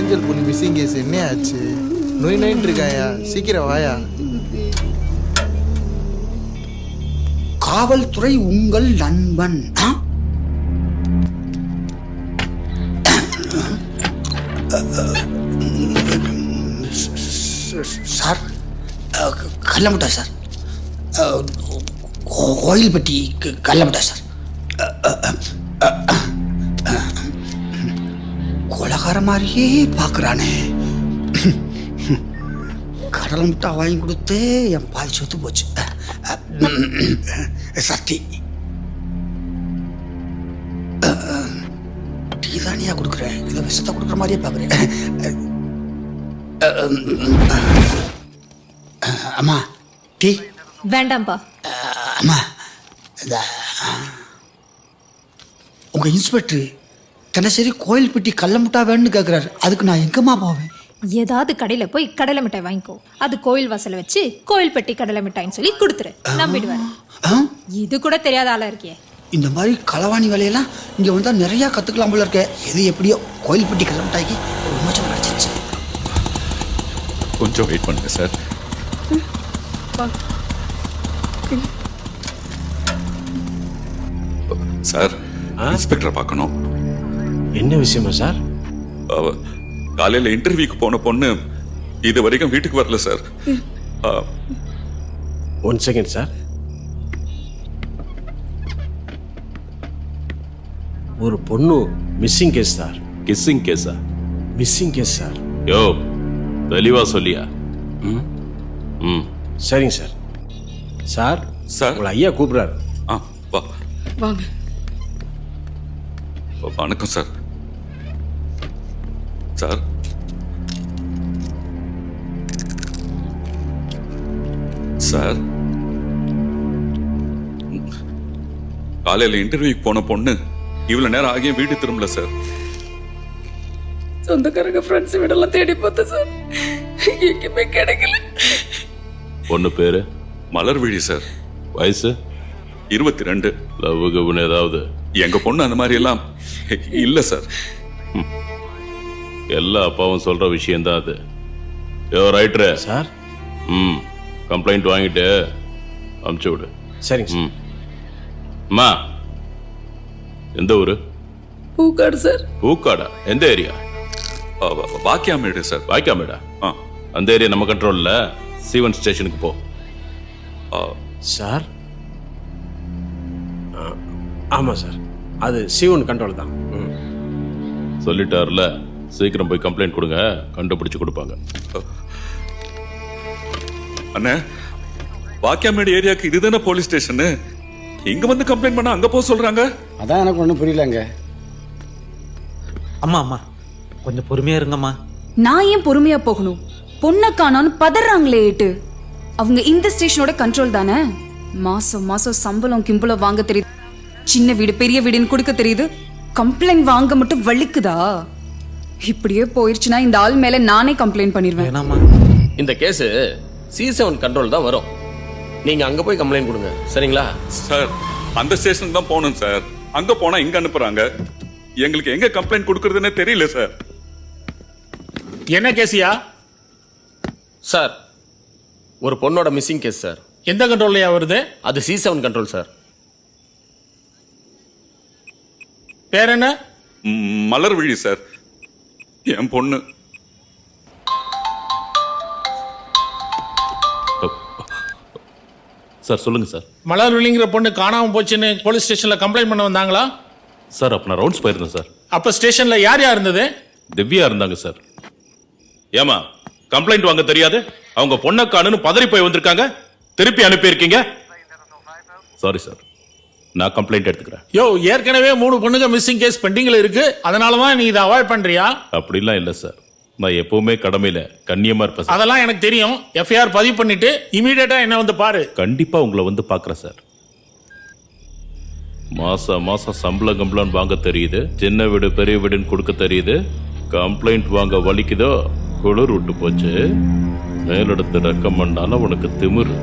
Angel பொண்ணு missing case என்ன ஆச்சு? நோய் நோயின்னு இருக்காயா, சீக்கிரம் வாயா. காவல்துறை உங்கள் நண்பன். Sir, Kallamutta sir, Kovilpatti Kallamutta sir. கொலகார மாதிரியே பார்க்குறானே. கடல் முட்டா வாங்கி கொடுத்து என் பாதி சொத்து போச்சு. சக்தி டீ தானியா கொடுக்குறேன், இதை விஷத்தை கொடுக்குற மாதிரியே பார்க்குறேன். அம்மா டீ வேண்டாம்ப்பா. அம்மா, இந்த உங்கள் இன்ஸ்பெக்டர் தினசரி கோயில்பட்டி கடல முட்டா வேணும்னு கேட்குறாரு. அதுக்கு நான் எங்கம்மா போவேன்? ஏதாவது கடையில் போய் கடலை மிட்டாய் வாங்கிக்கோ. அது கோயில் வாசலை வச்சு கோயில்பட்டி கடலை மிட்டாய்ன்னு சொல்லி கொடுத்துரு, நம்பிடுவேன். இது கூட தெரியாத ஆளா இருக்கியே. இந்த மாதிரி களவாணி வேலையெல்லாம் இங்கே வந்தால் நிறையா கற்றுக்கலாம் போல இருக்க. எது எப்படியோ கோயில்பட்டி கடல மிட்டாய்க்கு ஒரு விமோச்சனம் கிடச்சிருச்சு. கொஞ்சம் வெயிட் பண்ணுங்க சார். சார், இன்ஸ்பெக்டரை பார்க்கணும். என்ன விஷயமா சார்? காலையில் இன்டர்வியூக்கு போன பொண்ணு இது வரைக்கும் வீட்டுக்கு வரல சார். 1 second sir. ஒரு பொண்ணு மிஸ்ஸிங் கேஸ் சார். கிஸ்ஸிங் கேஸா? Missing case sir. யோ, தெளிவா சொல்லியா? சரிங்க சார். சார், சார், உங்களை ஐயா கூப்பிடுறாரு. வா. வாங்க. வணக்கம் சார். சார், சார், காலையில் இன்டர்வியூக்கு போன பொண்ணு இவ்வளவு நேரம் ஆகியும் வீட்டு திரும்பல சார். சொந்தக்காரங்க ஃப்ரெண்ட்ஸ் வீடெல்லாம் தேடி பார்த்தேன் சார், எங்கேயுமே கிடைக்கல. பொண்ணு பேரு? மலர்விழி சார். வயசு? 22. லவ் கவுன் ஏதாவது? எங்க பொண்ணு அந்த மாதிரி எல்லாம் இல்ல சார். எல்லா அப்பாவும் சொல்ற விஷயம்தான் அது. யோ ரைட்டரு சார். கம்ப்ளைண்ட் வாங்கிட்டு அமுச்சு விடு. சரிங்க சார். அம்மா, எந்த ஊரு? பூக்காடு சார். பூக்காடா? எந்த ஏரியா? வாக்கியாமேடு சார். வாக்கியாமேடா? அந்த ஏரியா நம்ம கண்ட்ரோல்ல. C1 ஸ்டேஷனுக்கு போ. சார், ஆமாம் சார், அது C1 கண்ட்ரோல் தான். சொல்லிட்டார்ல, சீக்கிரம் போய் கம்ப்ளைண்ட் கொடுங்க, கண்டுபிடிச்சு கொடுப்பாங்க. அண்ணே, வாக்கியாமேடு ஏரியாக்கு இதுதானே போலீஸ் ஸ்டேஷன். இங்க வந்து கம்ப்ளைண்ட் பண்ண அங்க போக சொல்றாங்க. அதான் எனக்கு ஒன்றும் புரியலங்க. அம்மா அம்மா கொஞ்சம் பொறுமையா இருங்கம்மா. நான் ஏன் பொறுமையா போகணும்? பொண்ணை காணோன்னு பதறாங்களே ஏட்டு. அவங்க இந்த ஸ்டேஷனோட கண்ட்ரோல் தானே. மாசம் மாசம் சம்பளம் கிம்பளம் வாங்க தெரியுது, சின்ன வீடு பெரிய வீடுன்னு கொடுக்க தெரியுது. கம்ப்ளைண்ட் வாங்க மட்டும் வலிக்குதா? இப்படியே போயிருச்சுன்னா இந்த ஆள் மேல நானே கம்ப்ளைண்ட் பண்ணிடுவேன். வேணாம்மா. இந்த கேஸ் C7 கண்ட்ரோல் தான் வரும். நீங்க அங்க போய் கம்ப்ளைண்ட் கொடுங்க, சரிங்களா? சார், அந்த ஸ்டேஷன் தான் போகணும் சார். அங்க போனா இங்க அனுப்புறாங்க. எங்களுக்கு எங்க கம்ப்ளைண்ட் கொடுக்கறதுன்னே தெரியல சார். என்ன கேசியா? சார், ஒரு பொண்ணோட மிஸ்ஸிங் கேஸ் சார். எந்த கண்ட்ரோல்லையா வருது? அது C7 கண்ட்ரோல் சார். பேர் என்ன? மலர்விழி சார், என் பொண்ணு. சார் சொல்லுங்க சார். மலர்விழிங்கிற பொண்ணு காணாம போச்சுன்னு போலீஸ் ஸ்டேஷன்ல கம்ப்ளைண்ட் பண்ண வந்தாங்களா? சார், அப்ப நான் ரவுண்ட்ஸ் போயிருந்தேன் சார். அப்ப ஸ்டேஷன்ல யார் யார் இருந்தது? திவ்யா இருந்தாங்க சார். ஏமா, கம்ப்ளைண்ட் வாங்க தெரியாது? அவங்க பொண்ணை காணுன்னு பதறி போய் வந்திருக்காங்க, திருப்பி அனுப்பி இருக்கீங்க. சாரி சார், நான் கம்ப்ளைண்ட் எடுத்துக்கிறேன். யோ, ஏற்கனவே 3 பொண்ணுங்க மிஸ்ஸிங் கேஸ் பெண்டிங்ல இருக்கு, அதனாலதான் நீ இதை அவாய்ட் பண்றியா? அப்படிலாம் இல்ல சார், நான் எப்பவுமே கடமையில கண்ணியமா இருப்பேன். அதெல்லாம் எனக்கு தெரியும். FIR பதிவு பண்ணிட்டு இமீடியட்டா என்ன வந்து பாரு. கண்டிப்பா உங்களை வந்து பாக்குறேன் சார். மாசம் மாசம் சம்பளம் கம்பளம் வாங்க தெரியுது, சின்ன வீடு பெரிய வீடுன்னு கொடுக்க தெரியுது. கம்ப்ளைண்ட் வாங்க வலிக்குதோ, குளிர் விட்டு போச்சு. மேலெடுத்து ரெக்கம் பண்ணாலும் உனக்கு திமிரு.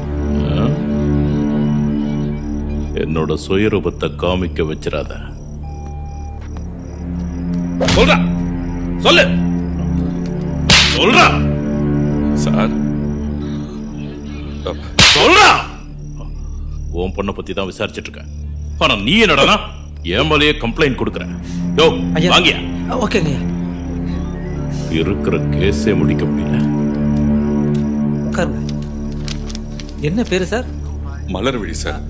என்னோட சுயரூபத்தை காமிக்க வச்சிடாத. சொல்ற சொல்லு. சொல்றா சார் சொல்றா உன் பொண்ணை பத்தி தான் விசாரிச்சிட்டு இருக்கேன். ஆனா நீ என்னடா என் மேலேயே கம்ப்ளைண்ட் கொடுக்குற. யோ வாங்கியா. ஓகேங்க. இருக்கிற கேஸே முடிக்க முடியல. உட்காருங்க. என்ன பேரு சார்? மலர்விழி சார்.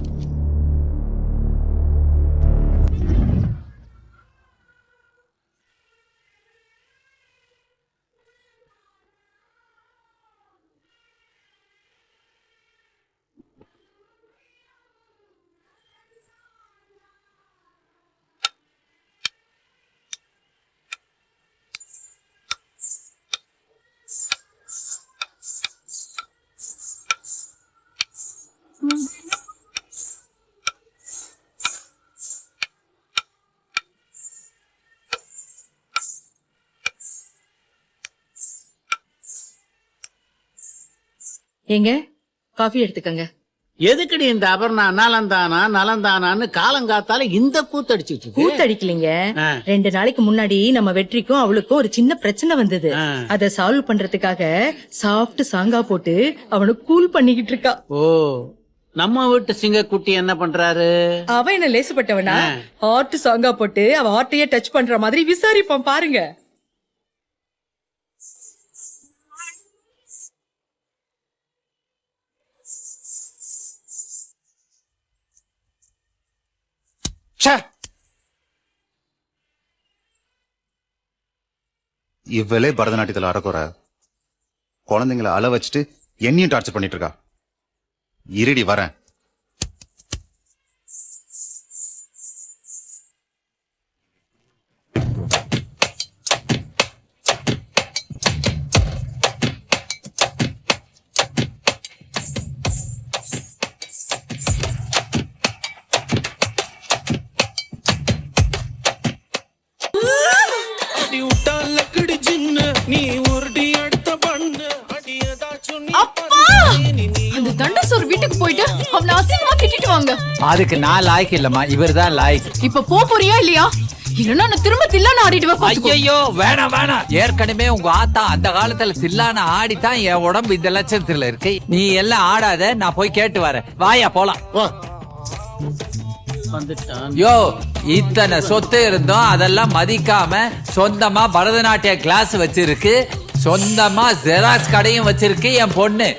ஏங்க காஃபி எடுத்துக்கங்க. எதுக்குடி இந்த அபர்ணா நலந்தானா நலந்தானான்னு காலங்காத்தால இந்த கூத்தடிச்சுட்டு கூத்தடிக்கலீங்க. 2 நாளைக்கு முன்னாடி நம்ம வெற்றிக்கும் அவளுக்கும் ஒரு சின்ன பிரச்சனை வந்தது. அத சால்வ் பண்றதுக்காக சாஃப்ட் சாங்கா போட்டு அவனை கூல் பண்ணிக்கிட்டு இருக்கா. ஓ, நம்ம வீட்டு சிங்கக்குட்டி என்ன பண்றாரு? அவ என்ன லேசுப்பட்டவனா? ஹார்ட் சாங்கா போட்டு அவ ஹார்ட்டையே டச் பண்ற மாதிரி விசாரிப்பான் பாருங்க. இவ்வளே பரதநாட்டியத்தில் அறக்குற குழந்தைங்களை அள வச்சுட்டு என்னையும் டார்ச்சர் பண்ணிட்டு இருக்கா. இருடி வரேன். வீட்டுக்கு போயிட்டு அவனை அசிங்கமா திட்டிட்டு வாங்க. அதுக்கு நான் லாய்க்கு இல்லம்மா, இவர் தான் லாய்க்கு. இப்ப போறியா இல்லையா? இல்லன்னா நான் திரும்ப தில்லான ஆடிடுவேன். ஐயோ வேணாம் வேணாம். ஏற்கனவே உங்க ஆத்தா அந்த காலத்துல தில்லான ஆடித்தான் என் உடம்பு இந்த லட்சத்துல இருக்கு. நீ எல்லாம் ஆடாத, நான் போய் கேட்டு வரேன். வாயா போலாம். யோ, இத்தனை சொத்து இருந்தோம் அதெல்லாம் மதிக்காம சொந்தமா பரதநாட்டிய கிளாஸ் வச்சிருக்கு, சொந்தமா ஜெராக்ஸ் கடையும் வச்சிருக்கு என் பொண்ணு.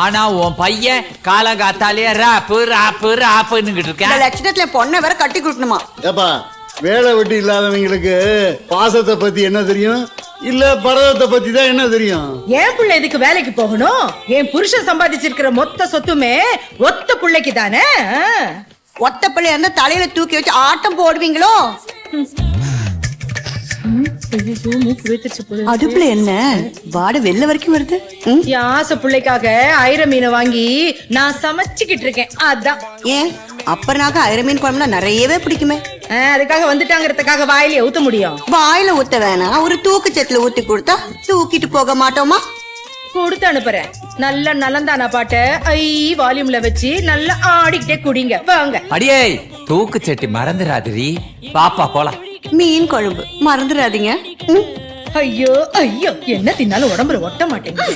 ஆனா உன் பையன் காலங்காத்தாலேயே ராப்பு ராப்பு ராப்புன்னு இருக்கேன். லட்சணத்துல பொண்ணை வேற கட்டி கொடுக்கணுமா? ஏப்பா, வேலை வெட்டி இல்லாதவங்களுக்கு பாசத்தை பத்தி என்ன தெரியும்? இல்ல பரதத்தை பத்தி தான் என்ன தெரியும்? என் பிள்ளை எதுக்கு வேலைக்கு போகணும்? என் புருஷன் சம்பாதிச்சிருக்கிற மொத்த சொத்துமே ஒத்த பிள்ளைக்கு தானே. ஒத்த பிள்ளை இருந்தா தலையில தூக்கி வச்சு ஆட்டம் போடுவீங்களோ? அடுப்புல என்ன வாட வெள்ள வரைக்கும் வருது? என் ஆசை பிள்ளைக்காக ஐர மீனை வாங்கி நான் சமைச்சுக்கிட்டு இருக்கேன். அதான். ஏன் அப்பனாக்க ஐர மீன் குழம்புனா நிறையவே பிடிக்குமே. அதுக்காக வந்துட்டாங்கிறதுக்காக வாயில ஊத்த முடியும்? வாயில ஊத்த வேணாம், ஒரு தூக்கு சத்துல ஊத்தி கொடுத்தா தூக்கிட்டு போக மாட்டோமா? கொடுத்து அனுப்புறேன். நல்ல நலந்தானா பாட்ட வால்யூம்ல வச்சு நல்லா ஆடிக்கிட்டே குடிங்க வாங்க. அடியே தூக்கு சட்டி மறந்துடாதீ. பாப்பா போலாம். மீன் குழம்பு மறந்துடாதீங்க. ஐயோ ஐயோ, என்ன தின்னாலும் உடம்புல ஒட்ட மாட்டேங்குது.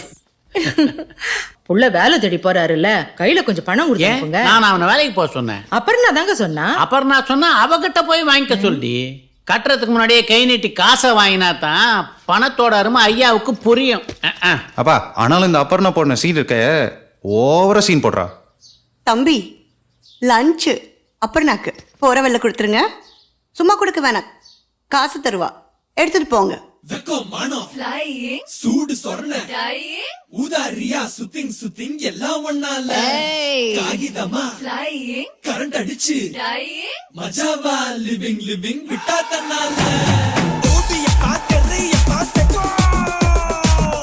புள்ள வேலை தேடி போறாருல்ல, கையில கொஞ்சம் பணம் கொடுங்க. நான் அவனை வேலைக்கு போக சொன்னேன். அப்புறம் நான் தாங்க சொன்னா. அப்புறம் நான் சொன்னா அவகிட்ட போய் வாங்கிக்க சொல்லி, கட்டுறதுக்கு முன்னாடியே கை நீட்டி காசை வாங்கினா தான் பணத்தோட அருமை ஐயாவுக்கு புரியும். அப்பா, ஆனாலும் இந்த அப்பர்ணா போடுற சீன் இருக்க ஓவரா சீன் போடுறா. தம்பி, லஞ்சு அப்பர்ணாக்கு போற வெள்ள கொடுத்துருங்க. சும்மா கொடுக்க வேணாம், காசு தருவா, எடுத்துட்டு போங்க. சூடு சொர்ண உதாரியா சுத்திங் சுத்திங் எல்லாம் ஒண்ணால காகிதமா கரண்ட் அடிச்சு மஜாவா லிவிங் லிவிங் விட்டா தன்னால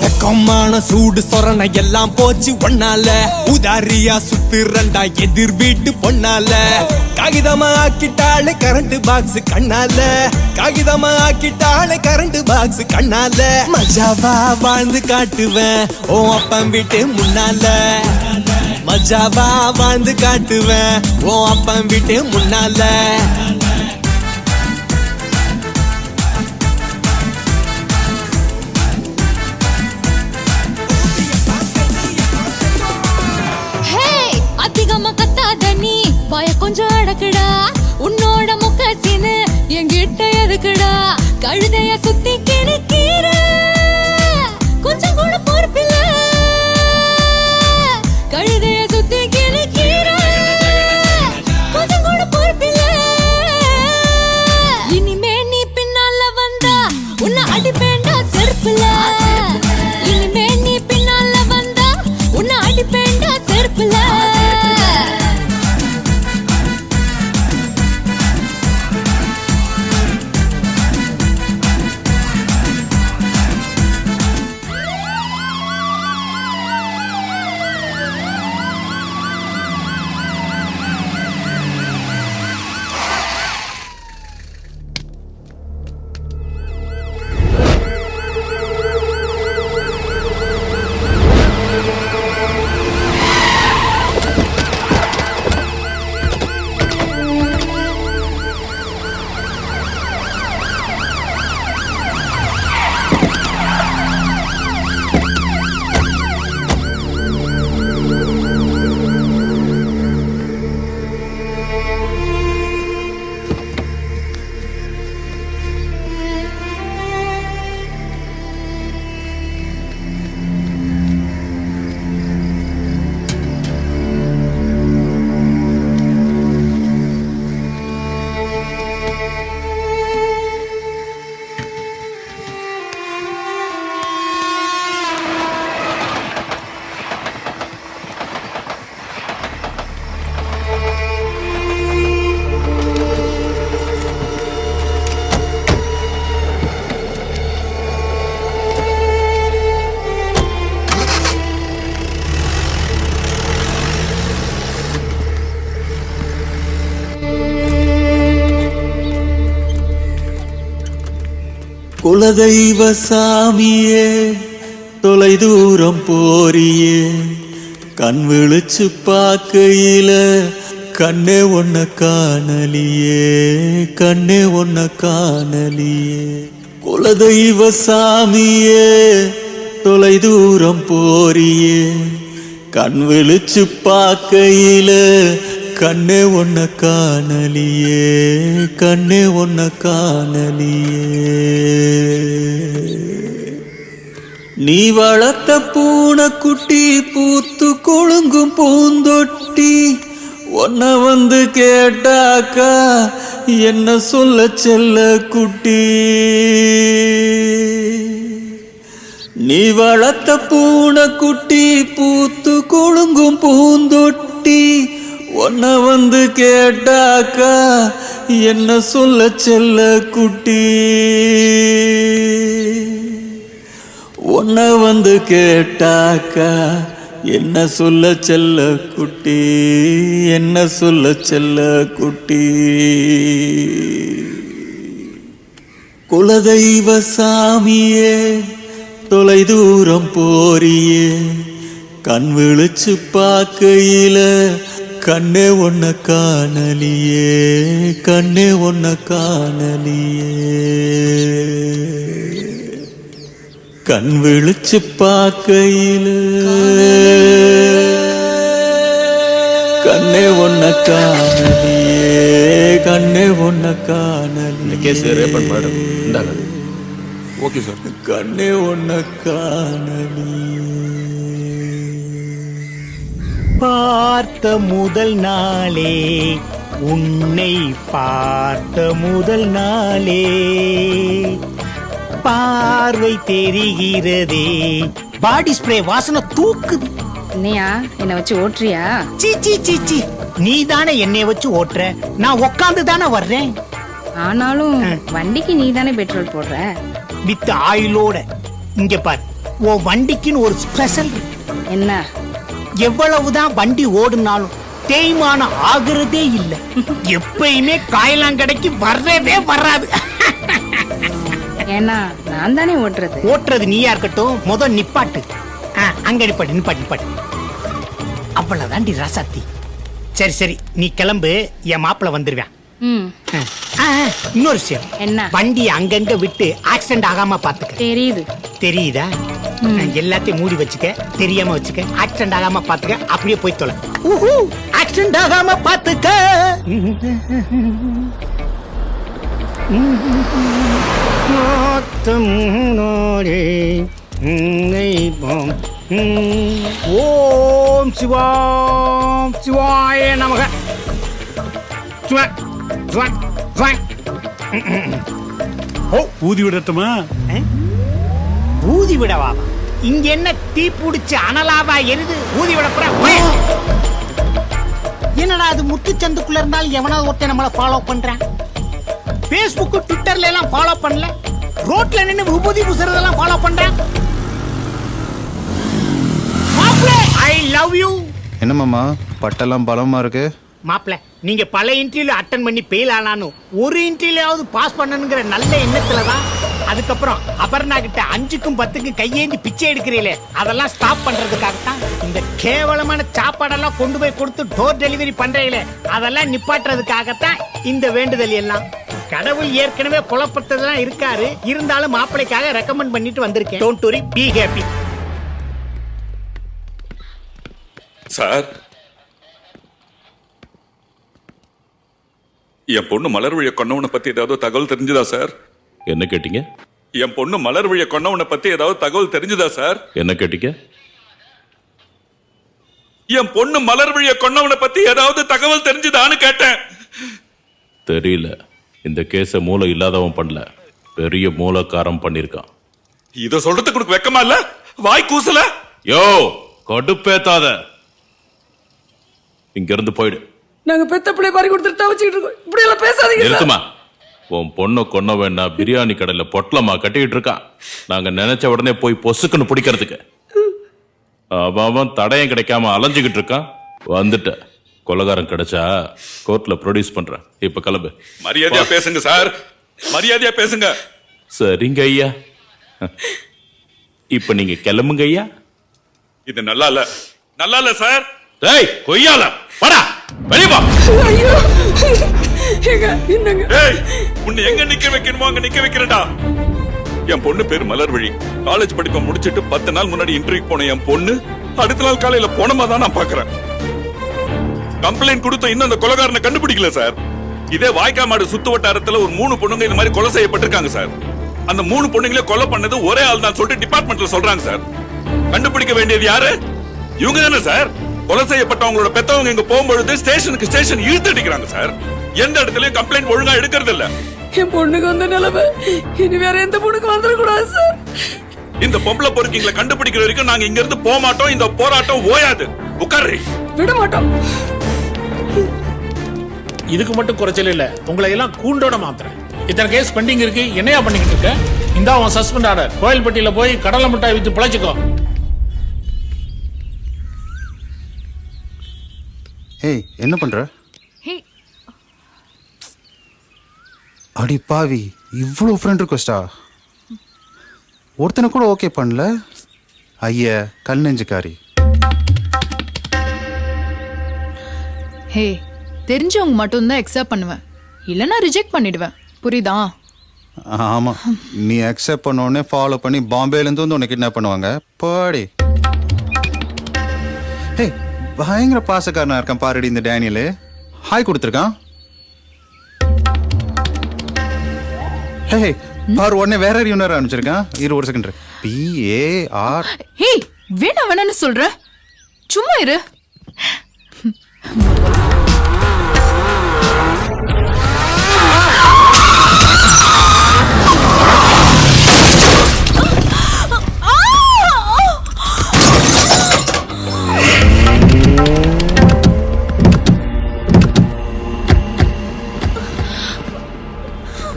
வெக்கமான சூடு சொரண எல்லாம் போச்சு ஒண்ணால உதாரியா சுத்துறண்டா எதிர் வீட்டு பொண்ணால காகிதமா ஆக்கிட்டாளே கரண்ட் பாக்ஸ் கண்ணால காகிதமா ஆக்கிட்டாளே கரண்ட் பாக்ஸ் கண்ணால மஜாவா வாழ்ந்து காட்டுவேன் ஓ அப்பன் வீட்டு முன்னால மஜாவா வாழ்ந்து காட்டுவேன் ஓ அப்பன் வீட்டு முன்னால கொஞ்சம் அடக்குடா உன்னோட முக்கச்சின்னு என்கிட்ட எதுக்குடா கழுதைய சுத்தி கிணக்கீர கொஞ்சம் கூட பொறுப்பில்ல கழுதைய சுத்தி கிணக்கீர கொஞ்சம் கூட பொறுப்பில்ல இனிமே நீ பின்னால வந்தா உன்னை அடிப்பேண்டா செருப்புல இனிமே நீ பின்னால வந்தா உன்னை அடிப்பேண்டா செருப்புல குலதெய்வ சாமியே தொலை தூரம் போறியே கண் விழிச்சு பார்க்கையில கண்ணே ஒன்ன காணலியே கண்ணே ஒன்ன காணலியே குலதெய்வ சாமியே தொலை தூரம் போறியே கண் விழிச்சு பார்க்கையில கண்ணே ஒன்ன காணலியே கண்ணே ஒன்ன காணலியே நீ வளர்த்த பூனைக்குட்டி பூத்து கொழுங்கும் பூந்தொட்டி ஒன்ன வந்து கேட்டாக்கா என்ன சொல்ல செல்ல குட்டி நீ வளர்த்த பூனைக்குட்டி பூத்து கொழுங்கும் பூந்தொட்டி ஒன்ன வந்து கேட்டாக்கா என்ன சொல்ல செல்ல குட்டி ஒன்ன வந்து கேட்டாக்கா என்ன சொல்ல செல்ல குட்டி என்ன சொல்ல செல்ல குட்டி குலதெய்வ சாமியே தொலை தூரம் போறியே கண் விழிச்சு பார்க்கையில கண்ணே ஒன்ன காணலியே கண்ணே ஒன்ன காணலியே கண் விழிச்சு பார்க்கையில கண்ணே ஒன்ன காணலியே கண்ணே ஒன்ன காணலியே கேஸ் ரேப்பன் மேடம் இந்தாங்க ஓகே சார் கண்ணே ஒன்ன காணலியே பார்த்த முதல் நாளே உன்னை பார்த்த முதல் நாளே பார்வை தெரிகிறதே பாடி ஸ்ப்ரே வாசனை தூக்குது என்னையா என்ன வச்சு ஓட்டுறியா சீ சீ சீ சீ நீ தானே என்னைய வச்சு ஓட்டுற நான் உக்காந்து தானே வர்றேன் ஆனாலும் வண்டிக்கு நீ தானே பெட்ரோல் போடுற வித் ஆயிலோட இங்க பார் உன் வண்டிக்குன்னு ஒரு ஸ்பெஷல் என்ன எவ்வளவுதான் வண்டி ஓடுனாலும் தேய்மானம் ஆகுறதே இல்ல எப்பயுமே காயலாங்கடைக்கு வர்றதே வராது ஏன்னா நான் தானே ஓட்டுறது நீயா இருக்கட்டும் முதல் நிப்பாட்டு அங்க நிப்பாட்டு நிப்பாட்டு நிப்பாட்டு அவ்வளவுதாண்டி ராசாத்தி சரி சரி நீ கிளம்பு என் மாப்பிள்ள வந்துருவேன் இன்னொரு விஷயம் என்ன வண்டி அங்கங்க விட்டு ஆக்சிடென்ட் ஆகாம பாத்துக்க தெரியுதா எல்லாத்தையும் மூடி வச்சுக்க தெரியாம வச்சுக்க ஆக்சிடென்ட் ஆகாம பாத்துக்க அப்படியே போய் தொலை ஆக்சிடென்ட் ஆகாம பாத்துக்க. ஓம் சிவாம் சிவாய நமக. ஊதி விடட்டுமா? ஊதி விடவா? இங்க என்ன தீ பிடிச்சு அனலாவா எரிது? ஊதி விட போற? என்னடா அது முத்துச்சந்துக்குள்ள இருந்தாலும் எவனாவது ஒருத்தன் நம்மள ஃபாலோ பண்றான். பேஸ்புக் ட்விட்டர்ல எல்லாம் ஃபாலோ பண்ணல, ரோட்ல நின்னு விபூதி பூசுறதெல்லாம் ஃபாலோ பண்றான். மாப்ளே ஐ லவ் யூ. என்ன மாமா பட்டெல்லாம் பலமா இருக்கு? மாப்ள நீங்க பல இன்டர்வியூ அட்டன் பண்ணி ஃபெயில் ஆனாலும் ஒரு இன்டர்வியூலாவது பாஸ் பண்ணணுங்கிற நல்ல எண்ணத்துல தான். அதுக்கப்புறம் அபர்ணா கிட்ட 5க்கும் 10க்கும் கையேந்தி பிச்சை எடுக்கிறீங்களே, அதெல்லாம் ஸ்டாப் பண்றதுக்காகத்தான். இந்த கேவலமான சாப்பாடெல்லாம் கொண்டு போய் கொடுத்து டோர் டெலிவரி பண்றீங்களே, அதெல்லாம் நிப்பாட்டுறதுக்காகத்தான் இந்த வேண்டுதல் எல்லாம். கடவுள் ஏற்கனவே குழப்பத்தெல்லாம் இருக்காரு, இருந்தாலும் மாப்பிளைக்காக ரெக்கமெண்ட் பண்ணிட்டு வந்திருக்கேன். Don't worry, B happy. Sir, என் பொண்ணு மலர்விழிய கொன்னவனை பத்தி ஏதாவது தகவல் தெரிஞ்சுதா சார்? என்ன கேட்டீங்க? என் பொண்ணு மலர்விழிய கொன்னவனை பத்தி ஏதாவது தகவல் தெரிஞ்சுதா சார்? என்ன கேட்டீங்க? என் பொண்ணு மலர்விழிய கொன்னவனை பத்தி ஏதாவது தகவல் தெரிஞ்சுதான்னு கேட்டேன். தெரியல. இந்த கேஸ மூளை இல்லாதவன் பண்ணல, பெரிய மூலக்காரம் பண்ணிருக்கான். இத சொல்றதுக்கு உனக்கு வெக்கமா இல்ல? வாய் கூசல? யோ கடுப்பேத்தாத, இங்க இருந்து போயிடு. நாங்க பெத்த பிள்ளை பாரி கொடுத்துட்டு தவச்சிட்டு இருக்கோம். இப்படி எல்லாம் பேசாதீங்க. நிறுத்துமா. உன் பொண்ணு கொன்ன வேணா பிரியாணி கடையில பொட்டலமா கட்டிக்கிட்டு இருக்கான். நாங்க நினைச்ச உடனே போய் பொசுக்குன்னு பிடிக்கிறதுக்கு. அவன் தடயம் கிடைக்காம அலைஞ்சுக்கிட்டு இருக்கான். வந்துட்ட. கொலகாரம் கிடைச்சா கோர்ட்ல ப்ரொடியூஸ் பண்றேன். இப்ப கிளம்பு. மரியாதையா பேசுங்க சார், மரியாதையா பேசுங்க. சரிங்க ஐயா. இப்ப நீங்க கிளம்புங்க ஐயா. இது நல்லா இல்ல, நல்லா இல்ல சார். டேய் கொய்யால வாடா வெளிய வா. ஐயோ என்னங்க? டேய் உன்னை எங்க நிக்க வைக்கணுமோ அங்க நிக்க வைக்கிறடா. என் பொண்ணு பேரு மலர்விழி. காலேஜ் படிப்பை முடிச்சிட்டு 10 நாள் முன்னாடி இன்டர்வியூ போன என் பொண்ணு அடுத்த நாள் காலையில போனமா தான் நான் பாக்குறேன். கம்ப்ளைண்ட் கொடுத்த இன்னும் அந்த கொலைகாரனை கண்டுபிடிக்கல சார். இதே வாய்க்காமாடு சுத்து வட்டாரத்துல ஒரு 3 பொண்ணுங்க இந்த மாதிரி கொலை செய்யப்பட்டிருக்காங்க சார். அந்த 3 பொண்ணுங்களே கொலை பண்ணது ஒரே ஆள் தான் சொல்லிட்டு டிபார்ட்மெண்ட்ல சொல்றாங்க சார். கண்டுபிடிக்க வேண்டியது யாரு? இவங்க தானே சார். கொலை செய்யப்பட்டவங்களோட பெத்தவங்க இங்க போகும்பொழுது ஸ்டேஷன் இழுத்து அடிக்கிறாங்க சார். எந்த இடத்துலயும் கம்ப்ளைண்ட் ஒழுங்கா எடுக்கிறது இல்ல. என் பொண்ணுக்கு வந்த நிலைமை இனி வேற எந்த பொண்ணுக்கு வந்துடக்கூடாது சார். இந்த பொம்பளை பொறுக்கிங்களை கண்டுபிடிக்கிற வரைக்கும் நாங்க இங்க இருந்து போக மாட்டோம். இந்த போராட்டம் ஓயாது. உட்காரு. விட மாட்டோம். இதுக்கு மட்டும் குறைச்சல் இல்ல, உங்களை எல்லாம் கூண்டோட மாத்துறேன். இத்தனை கேஸ் பெண்டிங் இருக்கு, என்னையா பண்ணிக்கிட்டு இருக்க? இந்த உன் சஸ்பெண்ட் ஆர்டர். கோயில்பட்டியில போய் கடலை மிட்டாய் வித்து பிழைச்சுக்கோ. ஏய் என்ன பண்ற? அடி பாவி, இவ்வளவு ஃப்ரெண்ட் ரிக்வெஸ்டா? ஒருத்தனை கூட ஓகே பண்ணல. ஐயா கல் நெஞ்சுக்காரி. ஹே, தெரிஞ்சவங்க மட்டும் தான் அக்செப்ட் பண்ணுவேன், இல்லனா ரிஜெக்ட் பண்ணிடுவேன். புரியுதா? ஆமா, நீ அக்செப்ட் பண்ண உடனே ஃபாலோ பண்ணி பாம்பேல இருந்து வந்து உன்னை கிட்னாப் பண்ணுவாங்க. பாடி. ஹே, பயங்கர பாசக்காரனா இருக்கான் பாருடி இந்த டேனியலு. ஹாய் கொடுத்துருக்கான். ஹே பாரு, உடனே வேற யூனர் அனுப்பிச்சிருக்கான். இரு ஒரு செகண்ட். PAR. ஹே, வேணான்னு சொல்ற, சும்மா இரு.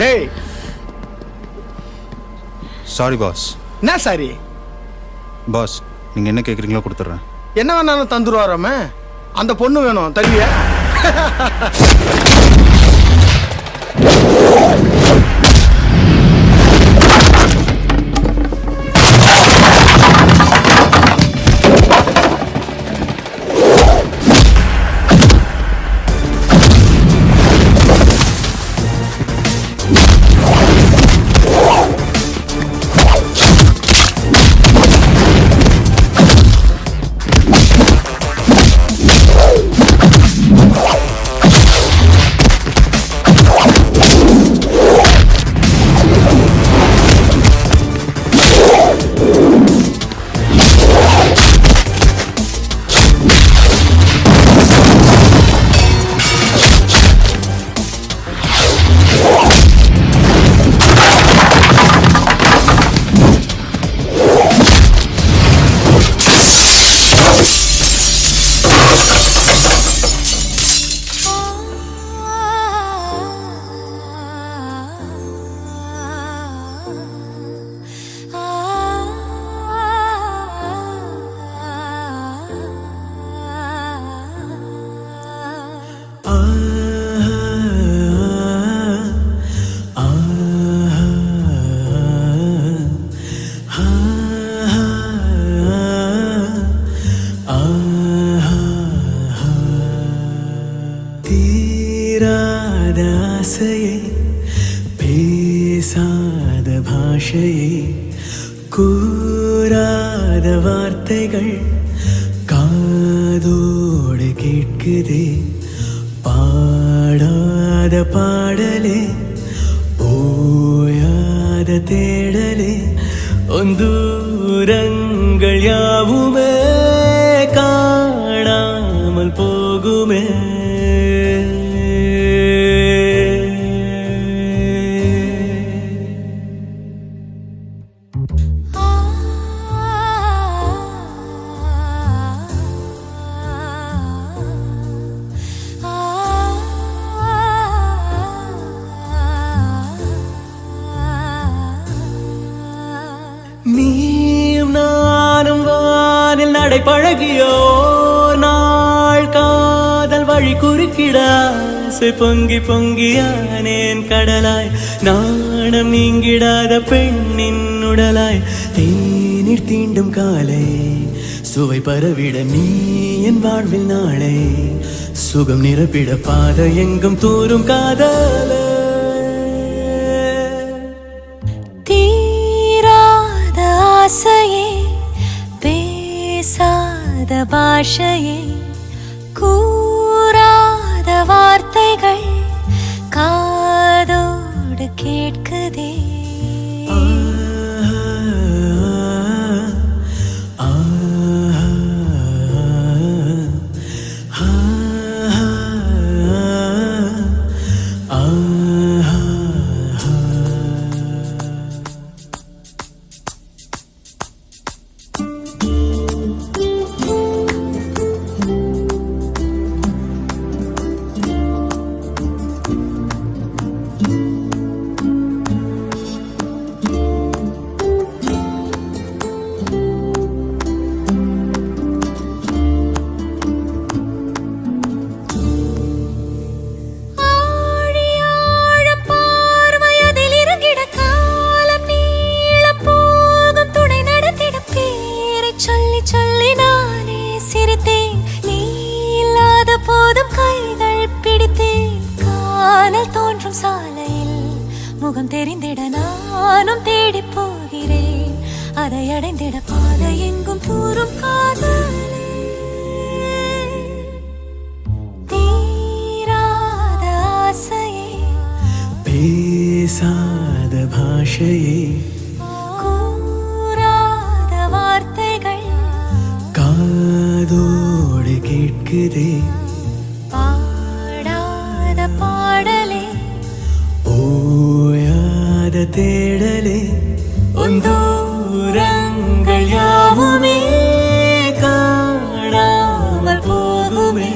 டேய் சாரி பாஸ். என்ன சாரி? பாஸ் நீங்க என்ன கேக்குறீங்களோ கொடுத்துட்றேன். என்ன வேணாலும் தந்துருவாராம. அந்த பொண்ணு வேணும், தருவியா? தீராத ஆசையே பேசாத பாஷையே கூறாத வார்த்தைகள் காதோடு கேட்குதே பாடாத பாடலே ஓயாத தேடலே ஒந்தூரங்கள் யாவுமே காணாமல் போகுமே நீயும் நானும் வானில் நடை பழகியோ நாள் காதல் வழி குறுக்கிட ஆசை பொங்கி பொங்கியானேன் கடலாய் நாணம் நீங்கிடாத பெண்ணின் உடலாய் தேநீர் தீண்டும் காலை சுவை பரவிட நீ என் வாழ்வில் நாளை சுகம் நிரப்பிட பாத எங்கும் தூரும் காதல ஆசையே பேசாத பாஷையே கூறாத வார்த்தைகள் காதோடு கேட்குதே முகம் தெரிந்திட நானும் தேடி போகிறேன் அதை அடைந்திட பாதை எங்கும் தூரும் காதலே தீராத ஆசையே பேசாத பாஷையே கூறாத வார்த்தைகள் காதோடு கேட்குதே பாடாத பாடலே ஓயாத தேடலே ஒந்தூரங்கள் யாவுமே காணாமல் போகுமே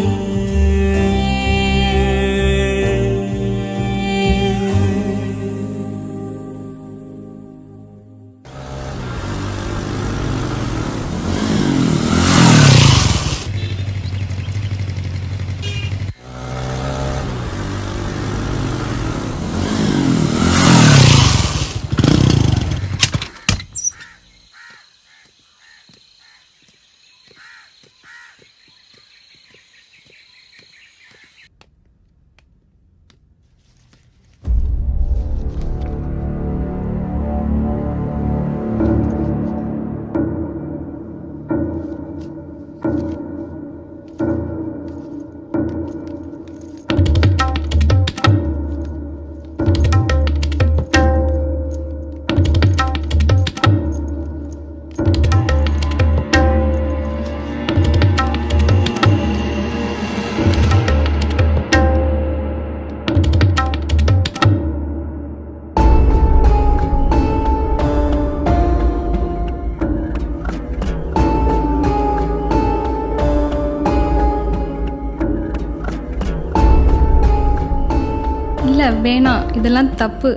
வேணாம், இதெல்லாம் தப்பு.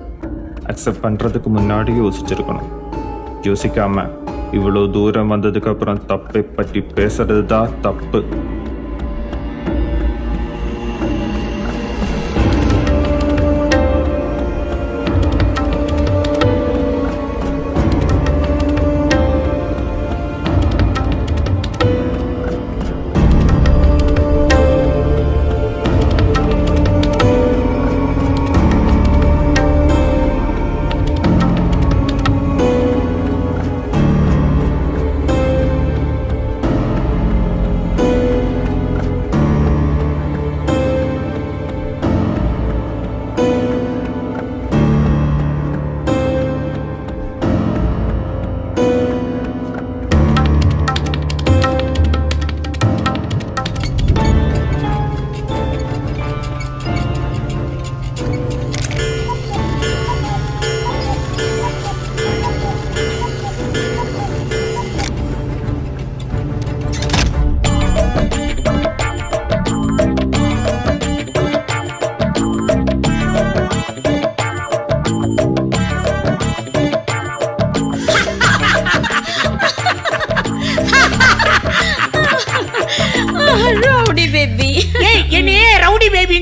அக்செப்ட் பண்றதுக்கு முன்னாடி யோசிச்சிருக்கணும். யோசிக்காம இவ்வளோ தூரம் வந்ததுக்கு அப்புறம் தப்பை பற்றி பேசுறது தான் தப்பு.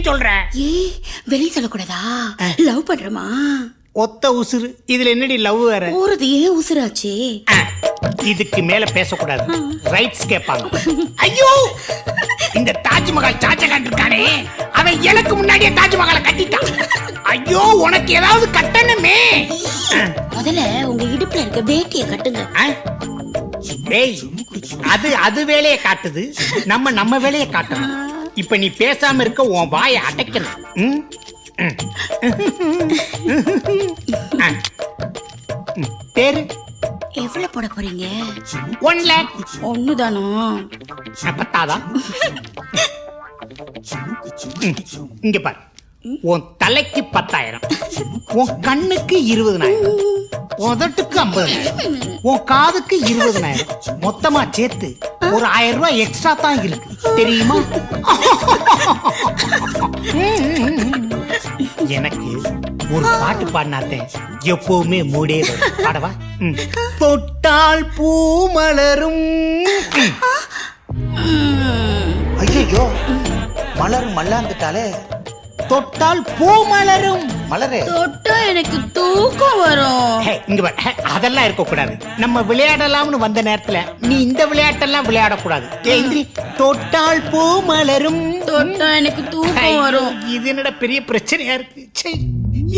ஏன் சொல்ற? ஏய் வெளிய சொல்லக்கூடாதா? லவ் பண்றமா? ஒத்த உசுறு இதுல என்னடி லவ் வேற? போறது ஏன் உசுராச்சே? இதுக்கு மேல பேசக்கூடாது, ரைட்ஸ் கேட்பாங்க. ஐயோ, இந்த தாஜ்மஹால் ஷாஜகான் இருக்கானே, அவன் எனக்கு முன்னாடியே தாஜ்மஹாலை கட்டிட்டான். ஐயோ, உனக்கு ஏதாவது கட்டணுமே. முதல்ல உங்க இடுப்புல இருக்க வேட்டியை கட்டுங்க. டேய், அது வேலையை காட்டுது, நம்ம வேலையை காட்டணும். இப்ப நீ பேசாம இருக்க, உன் வாயை அடைக்கணும். பேரு எவ்வளவு போட போறீங்க? 1 lakh. ஒண்ணுதானா? பத்தாதா? இங்க பாரு, உன் தலைக்கு 10,000, உன் கண்ணுக்கு 20,000, உதட்டுக்கு 50,000, உன் காதுக்கு 20,000, மொத்தமா சேர்த்து ஒரு 1000 ரூபாய் எக்ஸ்ட்ரா தான் இருக்கு, தெரியுமா? எனக்கு ஒரு பாட்டு பாடினாத்தே எப்பவுமே மூடே வரும். பாடவா? தொட்டால் பூ மலரும். ஐயோ, மலரும் மல்லாந்துட்டாலே. தொட்டால் பூ மலரும். மலரே, தொட்டா எனக்கு தூக்கம் வரும். இங்க பாரு, அதெல்லாம் இருக்க கூடாது. நம்ம விளையாடலாம்னு வந்த நேரத்துல நீ இந்த விளையாட்டெல்லாம் விளையாடக்கூடாது. ஏந்திரி. தொட்டால் பூ மலரும். தொட்டா எனக்கு தூக்கம் வரும். இது என்னடா பெரிய பிரச்சனையா இருக்கு. சே,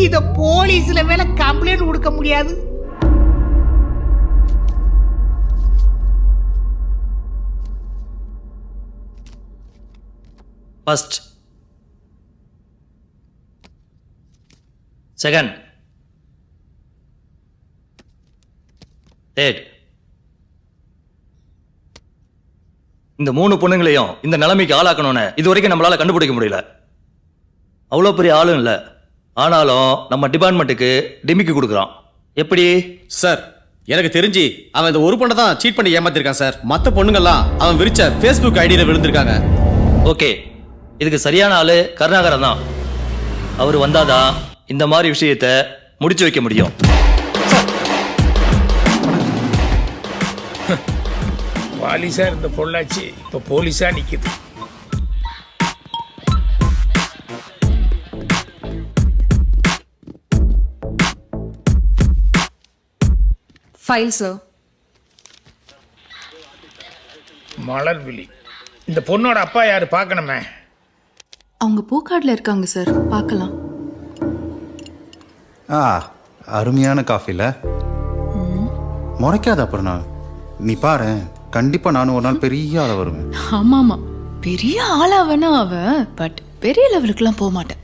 இத போலீஸ்ல மேல கம்ப்ளைண்ட் கொடுக்க முடியாது. First, second, third. இந்த 3 பொண்ணுங்களையும் இந்த நிலைமைக்கு ஆளாக்கணும்னு இது வரைக்கும் நம்மளால கண்டுபிடிக்க முடியல. அவ்வளோ பெரிய ஆளும் இல்லை, ஆனாலும் நம்ம டிபார்ட்மெண்ட்டுக்கு டிமிக்கி கொடுக்குறான். எப்படி சார்? எனக்கு தெரிஞ்சு அவன் இந்த ஒரு பொண்ணை தான் சீட் பண்ணி ஏமாத்திருக்கான் சார். மற்ற பொண்ணுங்கெல்லாம் அவன் விரிச்ச ஃபேஸ்புக் ஐடியில விழுந்திருக்காங்க. ஓகே, இதுக்கு சரியான ஆளு கருணாகரன் தான். அவர் வந்தாதான் இந்த மாதிரி விஷயத்தை முடிச்சு வைக்க முடியும். பாலிசா இருந்த பொள்ளாச்சி இப்ப போலீஸா நிக்குது. File sir. மலர்விழி, இந்த பொண்ணோட அப்பா யாரு பார்க்கணுமே? அவங்க பூக்காடுல இருக்காங்க சார், பார்க்கலாம். அருமையான காஃபில முறைக்காத. அப்புறம் நீ பாரு, கண்டிப்பா நானும் ஒரு நாள் பெரிய ஆள வருவேன். ஆமாமா, பெரிய ஆளா வேணா அவ, பட் பெரிய லெவலுக்குலாம் போக மாட்டேன்.